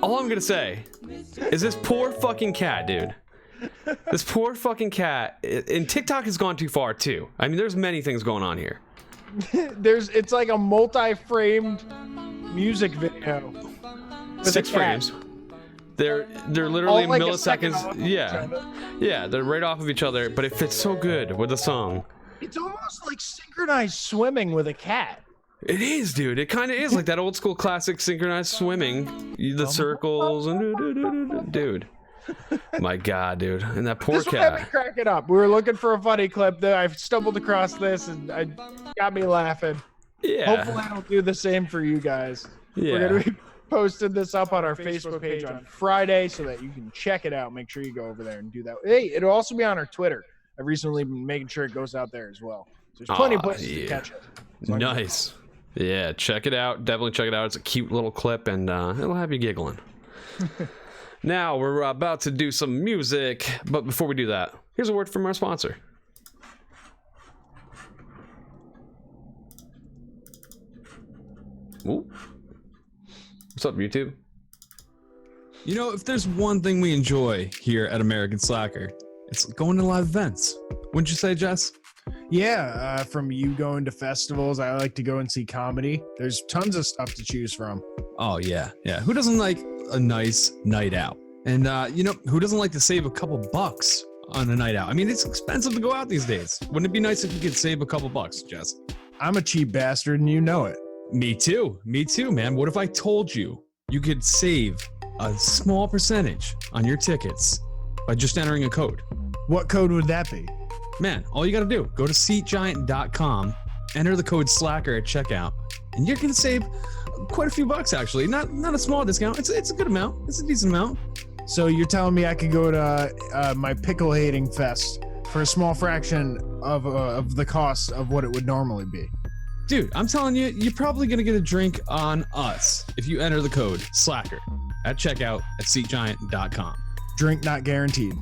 all I'm gonna say is this poor fucking cat, dude. This poor fucking cat. And TikTok has gone too far too. I mean, there's many things going on here. It's like a multi-framed music video. with 6 a cat. frames. They're literally All like a second milliseconds. off of each Yeah. other. Yeah, they're right off of each other, but it fits so good with the song. It's almost like synchronized swimming with a cat. It is, dude. It kind of is like that old school classic synchronized swimming. The circles and dude. My God, dude. And that poor This one had me cat. cracking up. We were looking for a funny clip. That I stumbled across this and I got me laughing. Yeah. Hopefully, I'll do the same for you guys. We're Yeah. gonna be posting this up on our Facebook page on Friday so that you can check it out. Make sure you go over there and do that. Hey, it'll also be on our Twitter. I've recently been making sure it goes out there as well. So there's plenty of places to catch it. Nice. Yeah, check it out. Definitely check it out. It's a cute little clip, and it'll have you giggling. Now, we're about to do some music, but before we do that, here's a word from our sponsor. Ooh. What's up, YouTube? You know, if there's one thing we enjoy here at American Slacker, it's going to live events. Wouldn't you say, Jess? Yeah, from you going to festivals, I like to go and see comedy. There's tons of stuff to choose from. Oh, yeah. Yeah. Who doesn't like a nice night out? And, you know, who doesn't like to save a couple bucks on a night out? I mean, it's expensive to go out these days. Wouldn't it be nice if you could save a couple bucks, Jess? I'm a cheap bastard and you know it. Me too. Me too, man. What if I told you you could save a small percentage on your tickets by just entering a code? What code would that be? Man, all you got to do, go to SeatGiant.com, enter the code SLACKER at checkout, and you're going to save quite a few bucks, actually. Not a small discount. It's a good amount. It's a decent amount. So you're telling me I could go to my pickle hating fest for a small fraction of the cost of what it would normally be? Dude, I'm telling you, you're probably going to get a drink on us if you enter the code SLACKER at checkout at SeatGiant.com. Drink not guaranteed.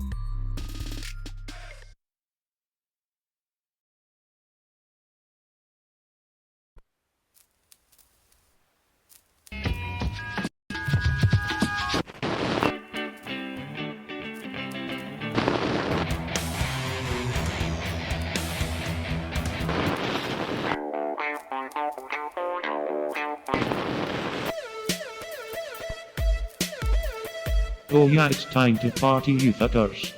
Oh yeah, it's time to party, you fuckers.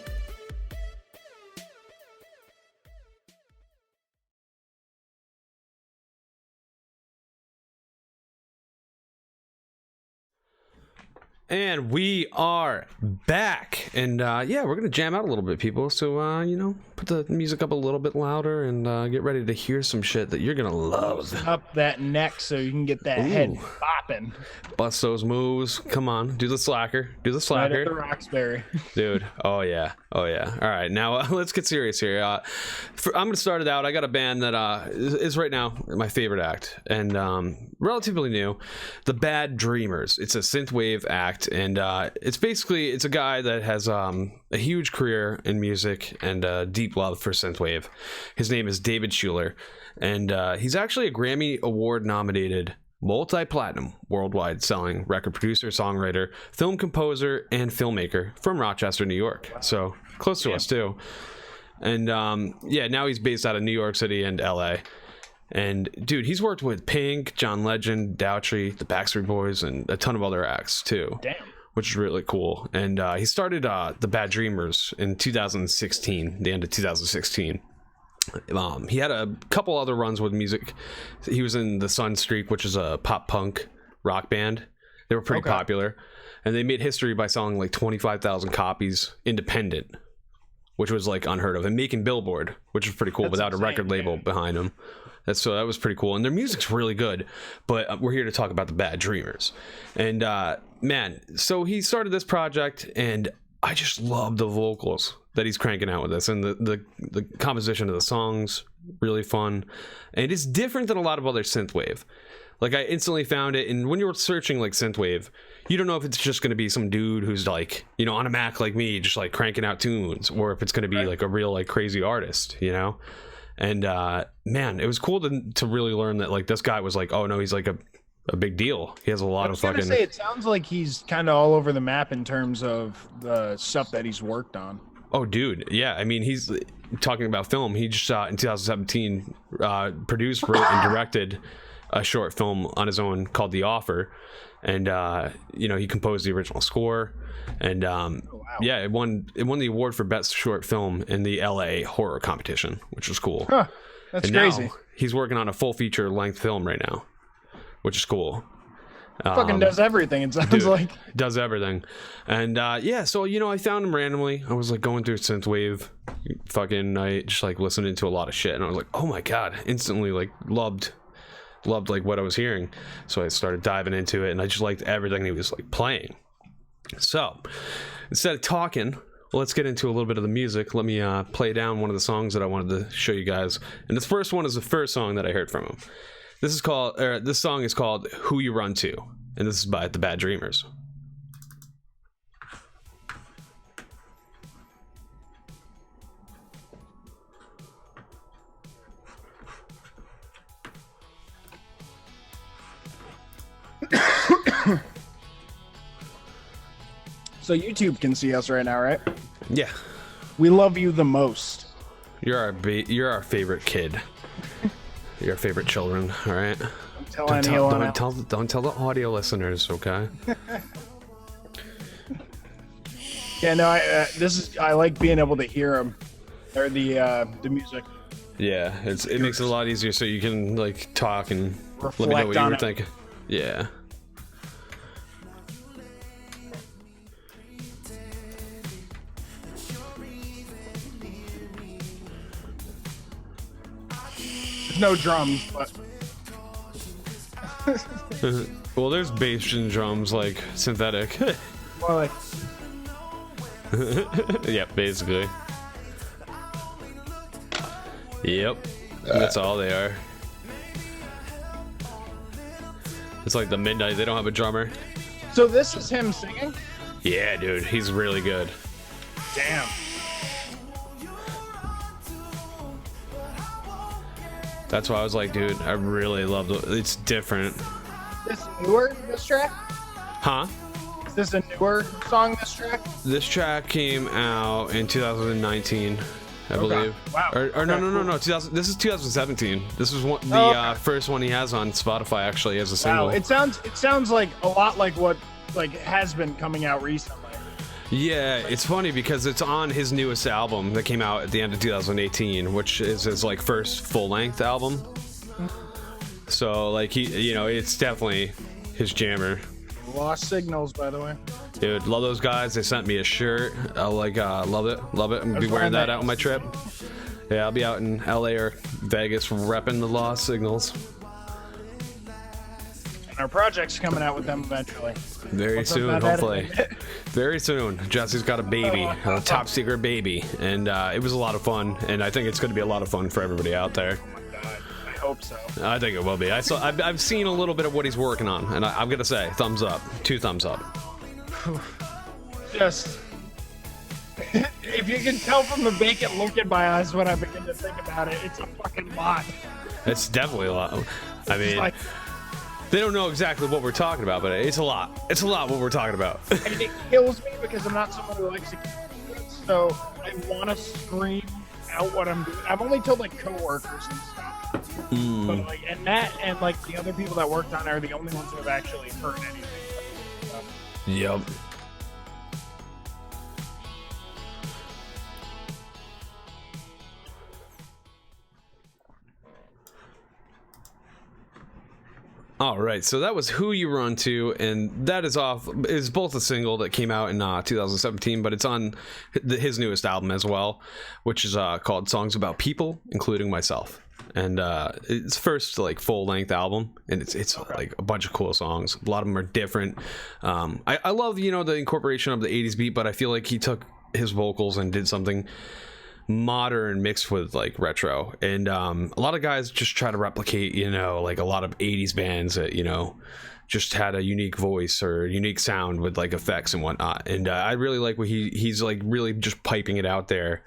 And we are back, and yeah, we're gonna jam out a little bit, people. So you know, put the music up a little bit louder, and get ready to hear some shit that you're gonna love. Up that neck so you can get that head bopping. Bust those moves. Come on, do the slacker. Do the Right slacker, at the Roxbury. dude. Oh yeah, oh yeah. All right, now let's get serious here. I'm gonna start it out. I got a band that is right now my favorite act, and relatively new, the Bad Dreamers. It's a synthwave act. And it's a guy that has a huge career in music and a deep love for synthwave. His name is David Schuler, and he's actually a Grammy Award nominated multi-platinum worldwide selling record producer, songwriter, film composer, and filmmaker from Rochester, New York. So close to us too. And yeah, now he's based out of New York City and LA. And dude, he's worked with Pink, John Legend, Daughtry, the Backstreet Boys, and a ton of other acts too. Damn. Which is really cool. And he started the Bad Dreamers in 2016, the end of 2016. He had a couple other runs with music. He was in the Sunstreak, which is a pop punk rock band. They were pretty popular, and they made history by selling like 25,000 copies independent, which was like unheard of, and making Billboard, which was pretty cool. That's without insane, a record label behind them. So that was pretty cool, and their music's really good. But we're here to talk about the Bad Dreamers, and man, so he started this project, and I just love the vocals that he's cranking out with this, and the composition of the songs really fun, and it's different than a lot of other synthwave. Like, I instantly found it, and when you're searching like synthwave, you don't know if it's just going to be some dude who's like, you know, on a Mac like me, just like cranking out tunes, or if it's going to be like a real like crazy artist, you know. And man, it was cool to really learn that like this guy was like, oh no, he's like a big deal. He has a lot of fucking. It sounds like he's kind of all over the map in terms of the stuff that he's worked on. Oh, dude, yeah. I mean, he's talking about film. He just in 2017 produced, wrote, and directed a short film on his own called The Offer, and you know, he composed the original score. And yeah, it won the award for best short film in the LA horror competition, which was cool. Huh, that's crazy. Now he's working on a full feature length film right now, which is cool. Fucking does everything, it sounds like. Does everything. And yeah, so you know, I found him randomly. I was like going through synthwave fucking night, just like listening to a lot of shit, and I was like, oh my god, instantly like loved like what I was hearing. So I started diving into it, and I just liked everything he was like playing. So instead of talking, let's get into a little bit of the music. Let me play down one of the songs that I wanted to show you guys. And this first one is the first song that I heard from him. This song is called Who You Run To, and this is by the Bad Dreamers. So YouTube can see us right now, right? Yeah, We love you the most. you're our favorite kid. You're our favorite children. All right. Don't tell the audio listeners, okay? Yeah, no, I like being able to hear them, or the music. Yeah, it makes it a lot easier so you can like talk and let me know Reflect what you on were it. thinking. Yeah. There's no drums, but Well, there's bass and drums, like synthetic. more like Yeah, basically. Yep, that's all they are. It's like the Midnight. They don't have a drummer. So this is him singing? Yeah, dude, he's really good. Damn. That's why I was like, dude, I really love it. It's different. This newer, this track? Huh? Is this a newer song, this track? This track came out in 2019, I believe. Wow. Or no, Okay, no, no, cool. no. This is 2017. This is the first one he has on Spotify, actually, as a single. Wow, it sounds like a lot like what like has been coming out recently. Yeah, it's funny because it's on his newest album that came out at the end of 2018, which is his like first full-length album. So like it's definitely his jammer. Lost Signals, by the way. Dude, love those guys. They sent me a shirt. I love it. I'm gonna be wearing that out on my trip. Yeah, I'll be out in LA or Vegas repping the Lost Signals. And our project's coming out with them eventually. Very What's up, soon, Matt hopefully. Edison? Very soon. Jesse's got a baby, a top secret baby, and it was a lot of fun. And I think it's going to be a lot of fun for everybody out there. Oh my God, I hope so. I think it will be. I've seen a little bit of what he's working on, and I'm gonna say thumbs up, 2 thumbs up. Just, if you can tell from the vacant look in my eyes when I begin to think about it, it's a fucking lot. It's definitely a lot. I mean, Like, they don't know exactly what we're talking about, but it's a lot. It's a lot what we're talking about. and it kills me because I'm not someone who likes to keep secrets, so I want to scream out what I'm doing. I've only told like coworkers and stuff, but like, and Matt and like the other people that worked on it are the only ones who have actually heard anything. Yep. All right, so that was Who You Run To, and that is both a single that came out in 2017, but it's on his newest album as well, which is called Songs About People, Including Myself. And it's first like full-length album, and it's like a bunch of cool songs. A lot of them are different. I love the incorporation of the 80s beat, but I feel like he took his vocals and did something modern mixed with like retro, and a lot of guys just try to replicate like a lot of 80s bands that just had a unique voice or unique sound with like effects and whatnot, and I really like what he's like really just piping it out there,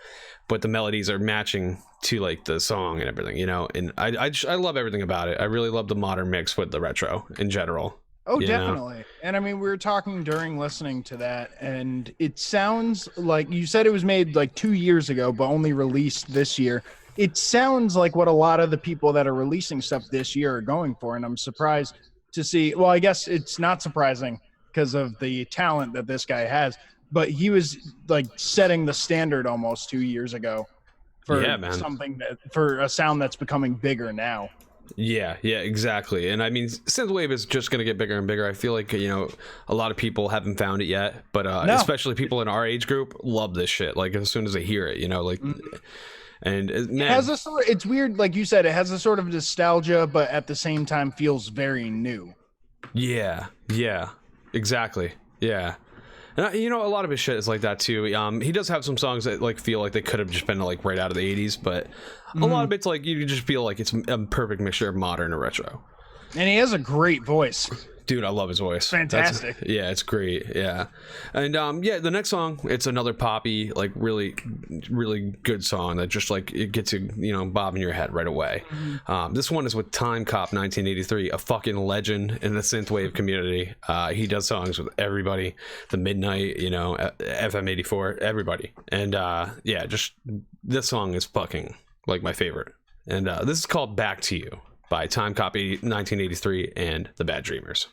but the melodies are matching to like the song and everything, and I love everything about it. I really love the modern mix with the retro in general. Oh, definitely. And I mean, we were talking during listening to that, and it sounds like you said it was made like 2 years ago, but only released this year. It sounds like what a lot of the people that are releasing stuff this year are going for, and I'm surprised to see. Well, I guess it's not surprising because of the talent that this guy has, but he was like setting the standard almost 2 years ago for for a sound that's becoming bigger now. Yeah, exactly. And I mean, synthwave is just going to get bigger and bigger. I feel like, a lot of people haven't found it yet, but especially people in our age group love this shit. Like as soon as they hear it, and man, it has a sort. It's weird, like you said, it has a sort of nostalgia, but at the same time feels very new. Yeah, exactly. Yeah. And a lot of his shit is like that too. He does have some songs that like feel like they could have just been like right out of the 80s, but a lot of it's like you just feel like it's a perfect mixture of modern and retro. And he has a great voice. Dude, I love his voice. Fantastic. It's great. Yeah. And the next song, it's another poppy, like really, really good song that just like it gets you, bobbing your head right away. This one is with Time Cop 1983, a fucking legend in the synthwave community. He does songs with everybody, The Midnight, FM 84, everybody. And just this song is fucking like my favorite. And this is called Back to You by Time Cop 1983 and the Bad Dreamers.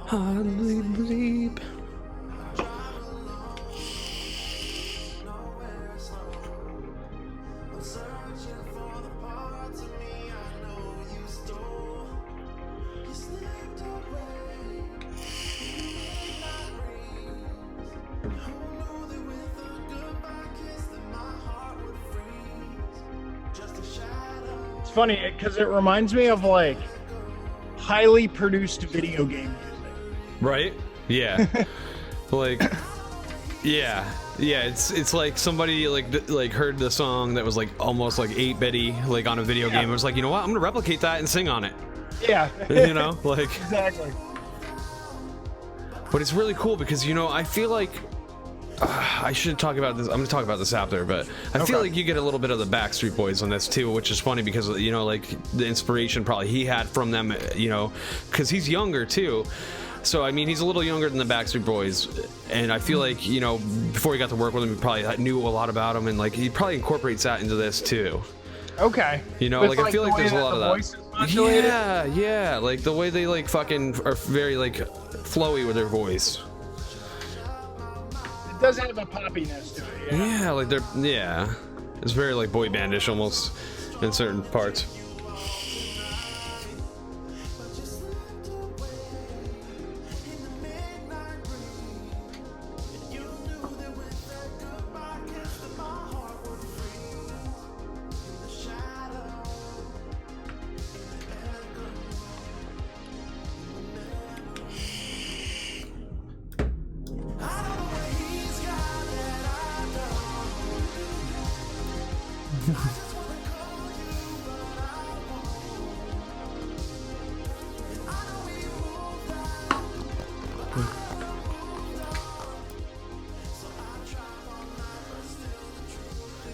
Hardly bleep. It's funny because it reminds me of like highly produced video game music. Right? Yeah. It's like somebody like heard the song that was like almost like 8-bitty like on a video game. It was like, you know what? I'm gonna replicate that and sing on it. Yeah. Exactly. But it's really cool because I feel like I should talk about this. I'm gonna talk about this after, but I feel like you get a little bit of the Backstreet Boys on this too, which is funny because like the inspiration probably he had from them, because he's younger too. So I mean, he's a little younger than the Backstreet Boys, and I feel like before he got to work with him, he probably knew a lot about him, and like he probably incorporates that into this too. Okay. Like I feel like there's a lot of that. Yeah, like the way they like fucking are very like flowy with their voice. It does have a poppiness to it. Yeah, it's very like boy bandish almost in certain parts.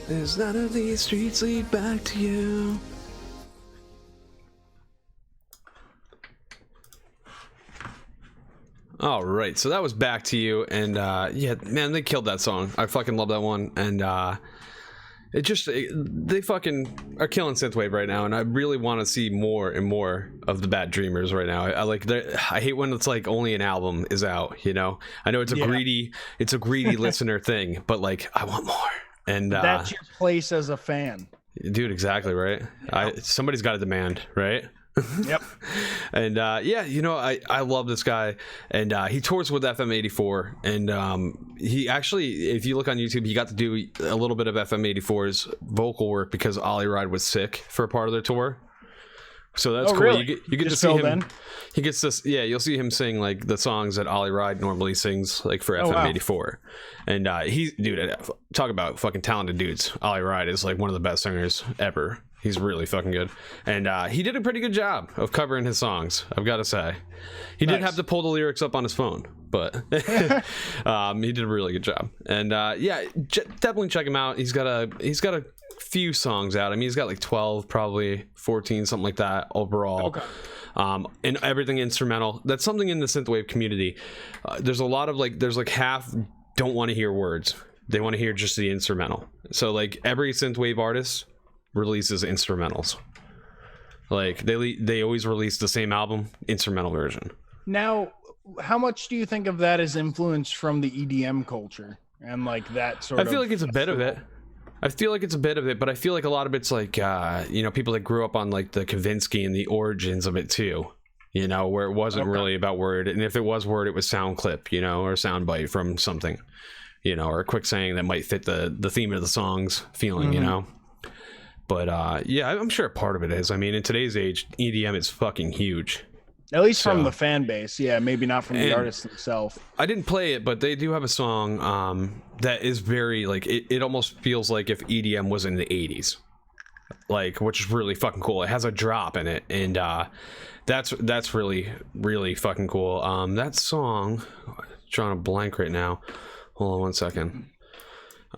There's none of these streets lead back to you. All right, so that was Back to You, and yeah, man, they killed that song. I fucking love that one, and they fucking are killing synthwave right now, and I really want to see more and more of the Bad Dreamers right now. I hate when it's like only an album is out. I know it's a greedy listener thing, but like I want more. And that's your place as a fan, dude. Exactly right. Somebody's got a demand, right? Yep. And I love this guy, and he tours with FM84, and he actually, if you look on YouTube, he got to do a little bit of FM84's vocal work because Ollie Ride was sick for a part of their tour. So that's cool. Really? You get to see him. He gets this. Yeah, you'll see him sing like the songs that Ollie Ride normally sings, like for FM84. Wow. And talk about fucking talented dudes. Ollie Ride is like one of the best singers ever. He's really fucking good, and he did a pretty good job of covering his songs. I've got to say, he did have to pull the lyrics up on his phone, but he did a really good job. And definitely check him out. He's got a few songs out. I mean, he's got like 12, probably 14, something like that overall. Okay. And everything instrumental. That's something in the synthwave community. There's a lot of there's half don't want to hear words. They want to hear just the instrumental. So like every synthwave artist releases instrumentals. Like they always release the same album, instrumental version. Now, how much do you think of that as influence from the EDM culture and like that sort of? I feel like it's a bit of it. But I feel like a lot of it's like people that grew up on like the Kavinsky and the origins of it too. Where it wasn't really about word, and if it was word, it was sound clip, or sound bite from something, or a quick saying that might fit the theme of the song's feeling, But I'm sure part of it is. I mean, in today's age, EDM is fucking huge. At least from the fan base, yeah. Maybe not from the artist himself. I didn't play it, but they do have a song that is very like it almost feels like if EDM was in the 80s, like, which is really fucking cool. It has a drop in it, and that's really really fucking cool. That song, I'm drawing a blank right now. Hold on one second.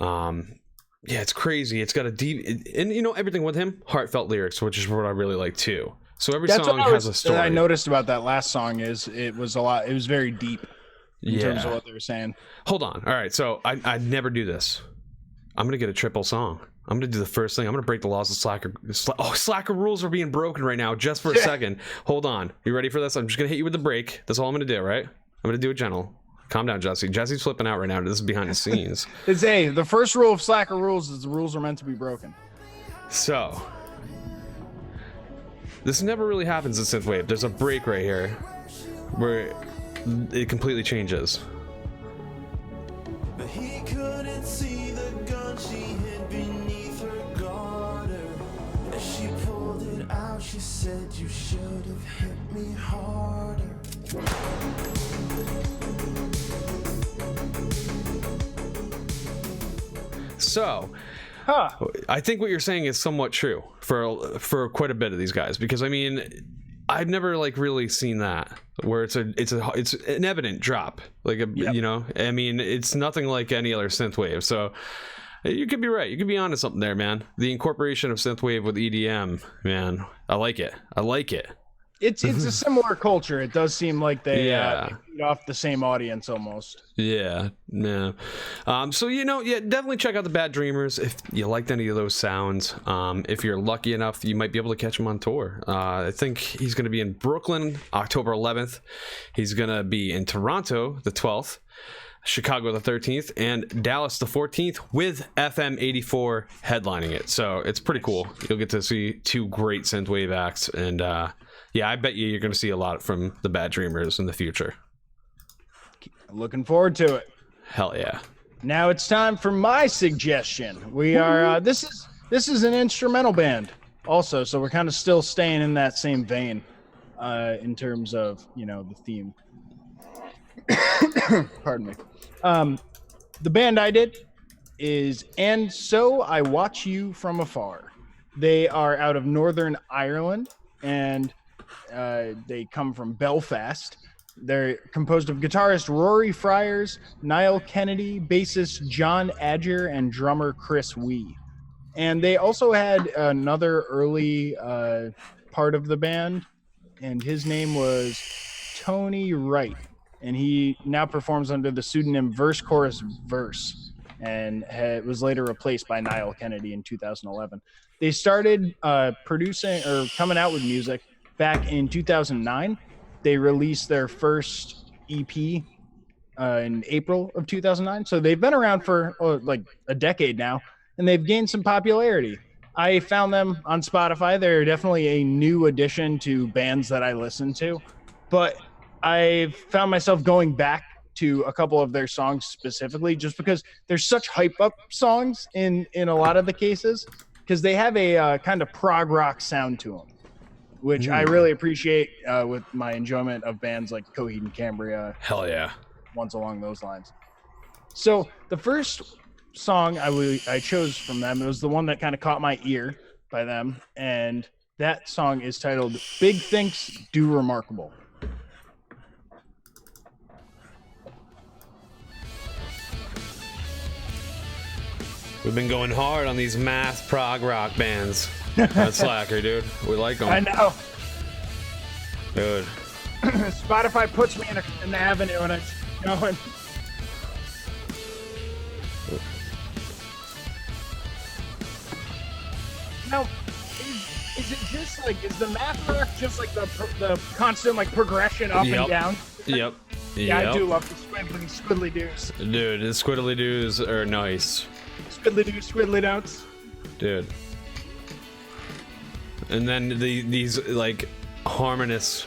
Yeah, it's crazy. It's got a deep, and everything with him, heartfelt lyrics, which is what I really like too. So every song has a story. I noticed about that last song is it was very deep in terms of what they were saying. Hold on. All right, so I never do this. I'm gonna get a triple song. I'm gonna do the first thing. I'm gonna break the laws of Slacker. Slacker rules are being broken right now. Just for a second. Hold on. You ready for this? I'm just gonna hit you with the break. That's all I'm gonna do. Right? I'm gonna do it gentle. Calm down, Jesse. Jesse's flipping out right now. This is behind the scenes. The first rule of Slacker rules is the rules are meant to be broken. So, this never really happens in synthwave. There's a break right here where it completely changes. But he couldn't see the gun she hid beneath her garter. As she pulled it out, she said, "You should have hit me harder." So, I think what you're saying is somewhat true for quite a bit of these guys, because I mean, I've never like really seen that. where it's an evident drop, like you know, I mean, it's nothing like any other synthwave. So you could be right. You could be onto something there, man. The incorporation of synthwave with EDM, man, I like it. It's a similar culture. It does seem like they feed off the same audience almost. Yeah. So definitely check out the Bad Dreamers if you liked any of those sounds. If you're lucky enough, you might be able to catch him on tour. I think he's going to be in Brooklyn October 11th. He's going to be in Toronto the 12th, Chicago the 13th, and Dallas the 14th, with FM 84 headlining it. So it's pretty cool. You'll get to see two great synthwave acts, and I bet you're going to see a lot from the Bad Dreamers in the future. Looking forward to it. Hell yeah. Now it's time for my suggestion. We are this is an instrumental band also, so we're kind of still staying in that same vein in terms of, the theme. Pardon me. The band I did is And So I Watch You From Afar. They are out of Northern Ireland, and they come from Belfast. They're composed of guitarist Rory Friars, Niall Kennedy, bassist John Adger, and drummer Chris Wee. And they also had another early part of the band, and his name was Tony Wright. And he now performs under the pseudonym Verse Chorus Verse, and was later replaced by Niall Kennedy in 2011. They started producing or coming out with music back in 2009. They released their first EP in April of 2009. So they've been around for like a decade now, and they've gained some popularity. I found them on Spotify. They're definitely a new addition to bands that I listen to, but I've found myself going back to a couple of their songs specifically just because there's such hype up songs in a lot of the cases, because they have a kind of prog rock sound to them, which I really appreciate with my enjoyment of bands like Coheed and Cambria. Hell yeah. Ones along those lines. So the first song I chose from them, it was the one that kind of caught my ear by them, and that song is titled Big Thinks Do Remarkable. We've been going hard on these math prog rock bands. That's Slacker, dude. We like them. I know. Dude. Spotify puts me in the avenue, and I'm going. Now, is it just like, is the math rock just like the constant like progression up and down? Yep. Yeah, I do love the squiddly doos. Dude, the squiddly doos are nice. Squiddly doos, squiddly don'ts. Dude. And then these like harmonious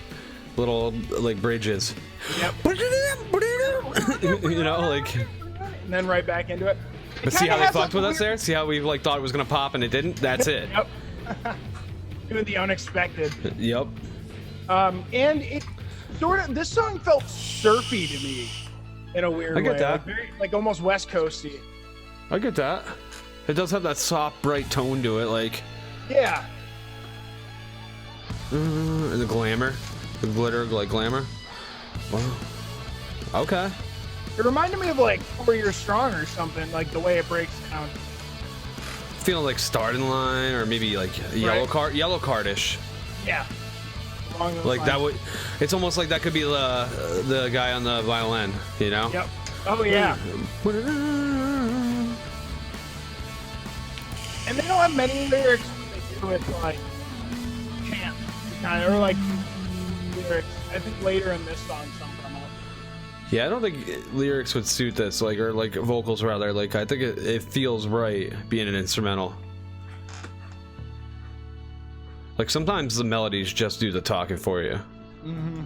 little like bridges. Yep. You know, like. And then right back into it. But see how they fucked with us there? See how we like thought it was gonna pop and it didn't? That's it. Yep. Doing the unexpected. Yep. And it sort of, this song felt surfy to me in a weird way. I get that. Like, very, like almost West Coasty. I get that. It does have that soft, bright tone to it, like. Yeah. And the glamour, the glitter, like glamour. Wow. Okay. It reminded me of like 4 Years Strong or something, like the way it breaks down. Feeling like Starting Line or maybe like Yellow Card-ish. Yeah. Along those Like lines. that would. It's almost like that could be the guy on the violin, you know? Yep. Oh yeah. And they don't have many lyrics when they do it, like chant kind of, or like lyrics. I think later in this song some come up. Yeah, I don't think lyrics would suit this, like, or like vocals rather. Like, I think it feels right being an instrumental. Like sometimes the melodies just do the talking for you. Mm-hmm.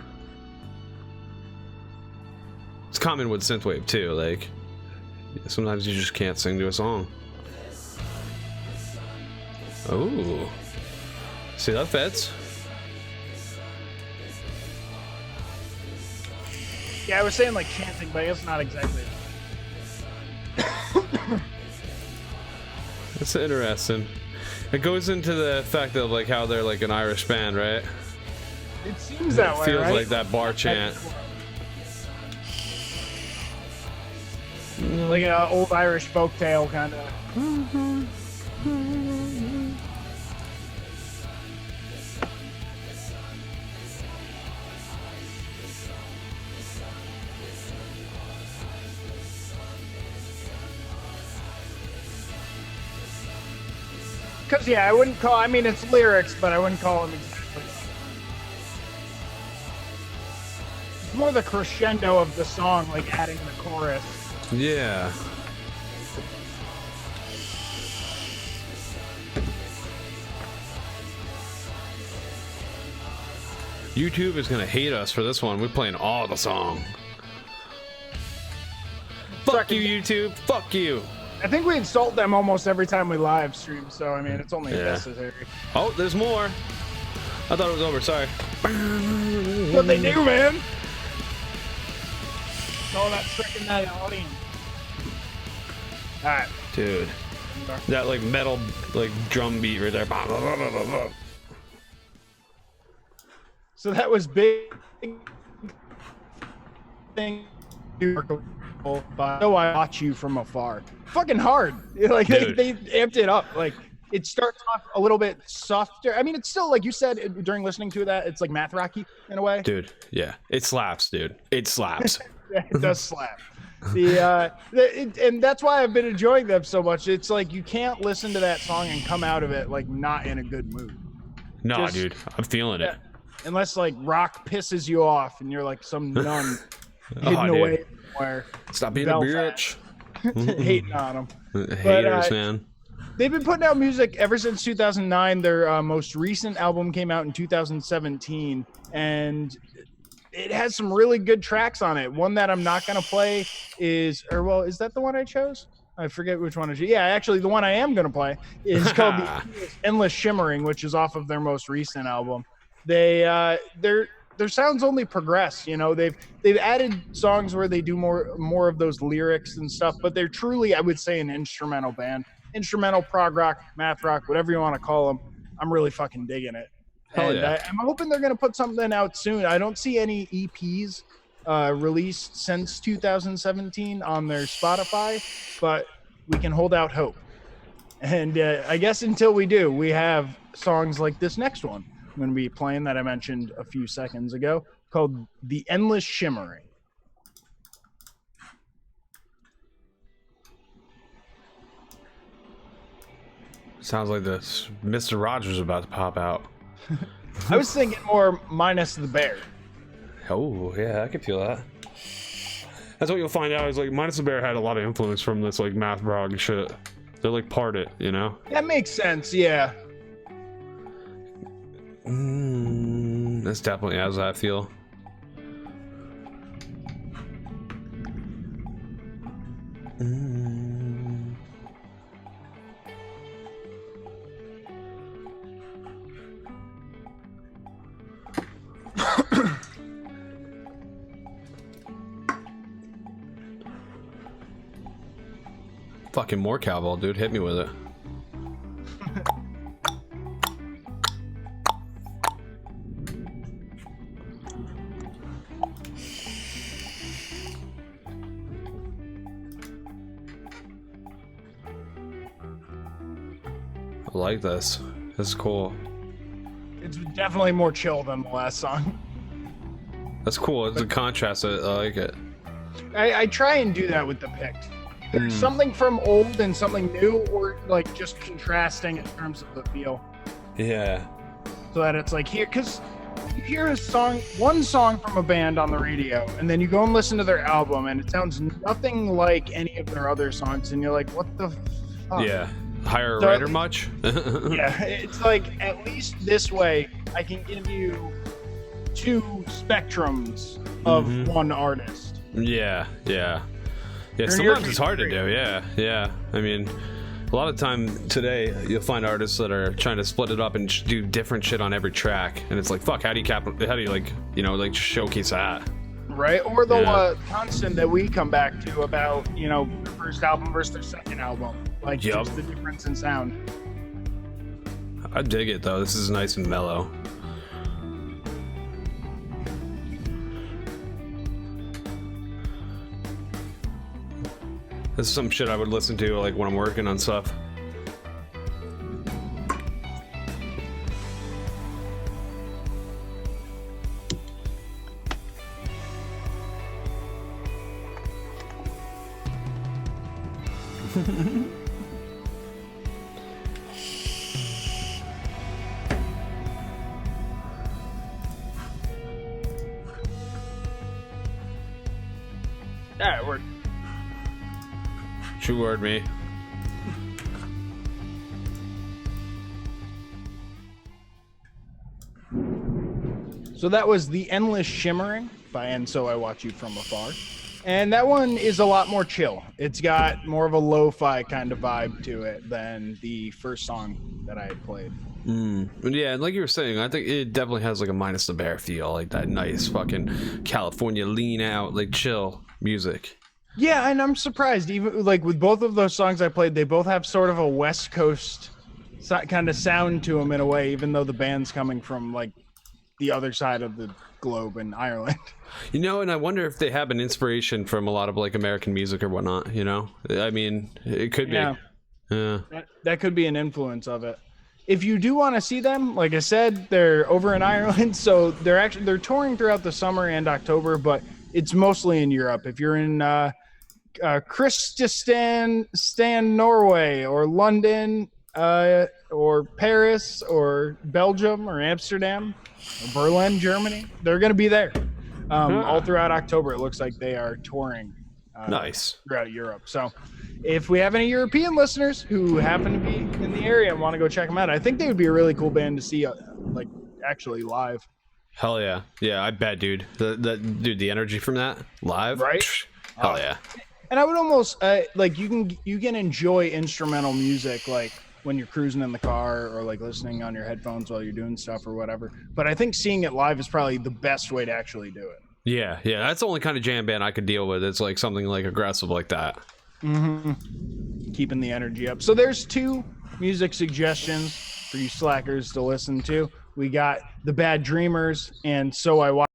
It's common with synthwave too. Like sometimes you just can't sing to a song. Oh, see, that fits. Yeah, I was saying like chanting, but it's not exactly. That's interesting. It goes into the fact of like how they're like an Irish band, right? It seems that It way, feels right? like that bar chant. Like an old Irish folktale kind of. Because, yeah, I wouldn't call, I mean, it's lyrics, but I wouldn't call them exactly. It's more the crescendo of the song, like adding the chorus. Yeah. YouTube is gonna hate us for this one. We're playing all the song. Fuck you, YouTube. Fuck you. I think we insult them almost every time we live stream, so I mean, it's only Yeah. necessary. Oh, there's more. I thought it was over. Sorry. What they do, man. It's all that tricking that audience. All right. Dude. That like metal like drum beat right there. So that was big thing. But no, I watch you from afar. Fucking hard. Like they Dude. amped it up. Like it starts off a little bit softer. I mean, it's still like you said during listening to that. It's like math rocky in a way. Dude, yeah. It slaps, dude. It slaps. It does slap. And that's why I've been enjoying them so much. It's like you can't listen to that song and come out of it like not in a good mood. Nah, Just- dude. I'm feeling it. Unless like rock pisses you off and you're like some nun hidden Oh, dude. away somewhere Stop being a Belfast. bitch. hating on them. Haters, man. They've been putting out music ever since 2009. Their most recent album came out in 2017, and it has some really good tracks on it. One that I'm not going to play is that the one I chose? I forget which one I chose. Yeah, actually, the one I am going to play is called the Endless Shimmering, which is off of their most recent album. Their sounds only progress. You know, they've added songs where they do more of those lyrics and stuff, but they're truly, I would say, an instrumental band. Instrumental prog rock, math rock, whatever you want to call them. I'm really fucking digging it. Hell And yeah. I'm hoping they're going to put something out soon. I don't see any EPs released since 2017 on their Spotify, but we can hold out hope. And I guess until we do, we have songs like this next one I'm going to be playing that I mentioned a few seconds ago, called The Endless Shimmering. Sounds like this Mr. Rogers is about to pop out. I was thinking more minus the bear. Oh, yeah, I can feel that. That's what you'll find out is like Minus the Bear had a lot of influence from this like math prog shit. They're like part it, you know? That makes sense, yeah. That's definitely as I feel. Fucking more cowbell, dude. Hit me with it. I like this. This is cool. It's definitely more chill than the last song. That's cool. It's a contrast. I like it. I try and do that with the picks. There's something from old and something new, or like just contrasting in terms of the feel, Yeah. so that it's like here, because you hear one song from a band on the radio, and then you go and listen to their album, and it sounds nothing like any of their other songs, and you're like, what the fuck? Yeah. Hire a So- writer much? Yeah, it's like at least this way I can give you two spectrums of one artist. Yeah, yeah. Yeah, Or in your sometimes it's hard to do, yeah. I mean, a lot of time today, you'll find artists that are trying to split it up and do different shit on every track. And it's like, fuck, how do you like, you know, like showcase that? Right? Or the Yeah. constant that we come back to about, you know, their first album versus their second album. Like, Yup. just the difference in sound. I dig it, though. This is nice and mellow. This is some shit I would listen to like when I'm working on stuff. Yeah, we're True word, me. So that was The Endless Shimmering by And So I Watch You From Afar. And that one is a lot more chill. It's got more of a lo-fi kind of vibe to it than the first song that I had played. But yeah, and like you were saying, I think it definitely has like a Minus the Bear feel, like that nice fucking California lean out, like chill music. Yeah, and I'm surprised, even like with both of those songs I played, they both have sort of a West Coast kind of sound to them in a way, even though the band's coming from like the other side of the globe in Ireland. You know, and I wonder if they have an inspiration from a lot of like American music or whatnot, you know? I mean, it could be. Yeah. Yeah. That could be an influence of it. If you do want to see them, like I said, they're over in Ireland, so they're touring throughout the summer and October, but it's mostly in Europe. If you're in Kristiansand, Norway, or London, or Paris, or Belgium, or Amsterdam, or Berlin, Germany, they're going to be there all throughout October. It looks like they are touring Nice. throughout Europe. So if we have any European listeners who happen to be in the area and want to go check them out, I think they would be a really cool band to see like actually live. Hell yeah. Yeah, I bet, dude. Dude, the energy from that live. Right? Hell yeah. And I would almost like you can enjoy instrumental music like when you're cruising in the car or like listening on your headphones while you're doing stuff or whatever. But I think seeing it live is probably the best way to actually do it. Yeah, that's the only kind of jam band I could deal with. It's like something like aggressive like that. Keeping the energy up. So there's 2 music suggestions for you slackers to listen to. We got The Bad Dreamers and So I Watch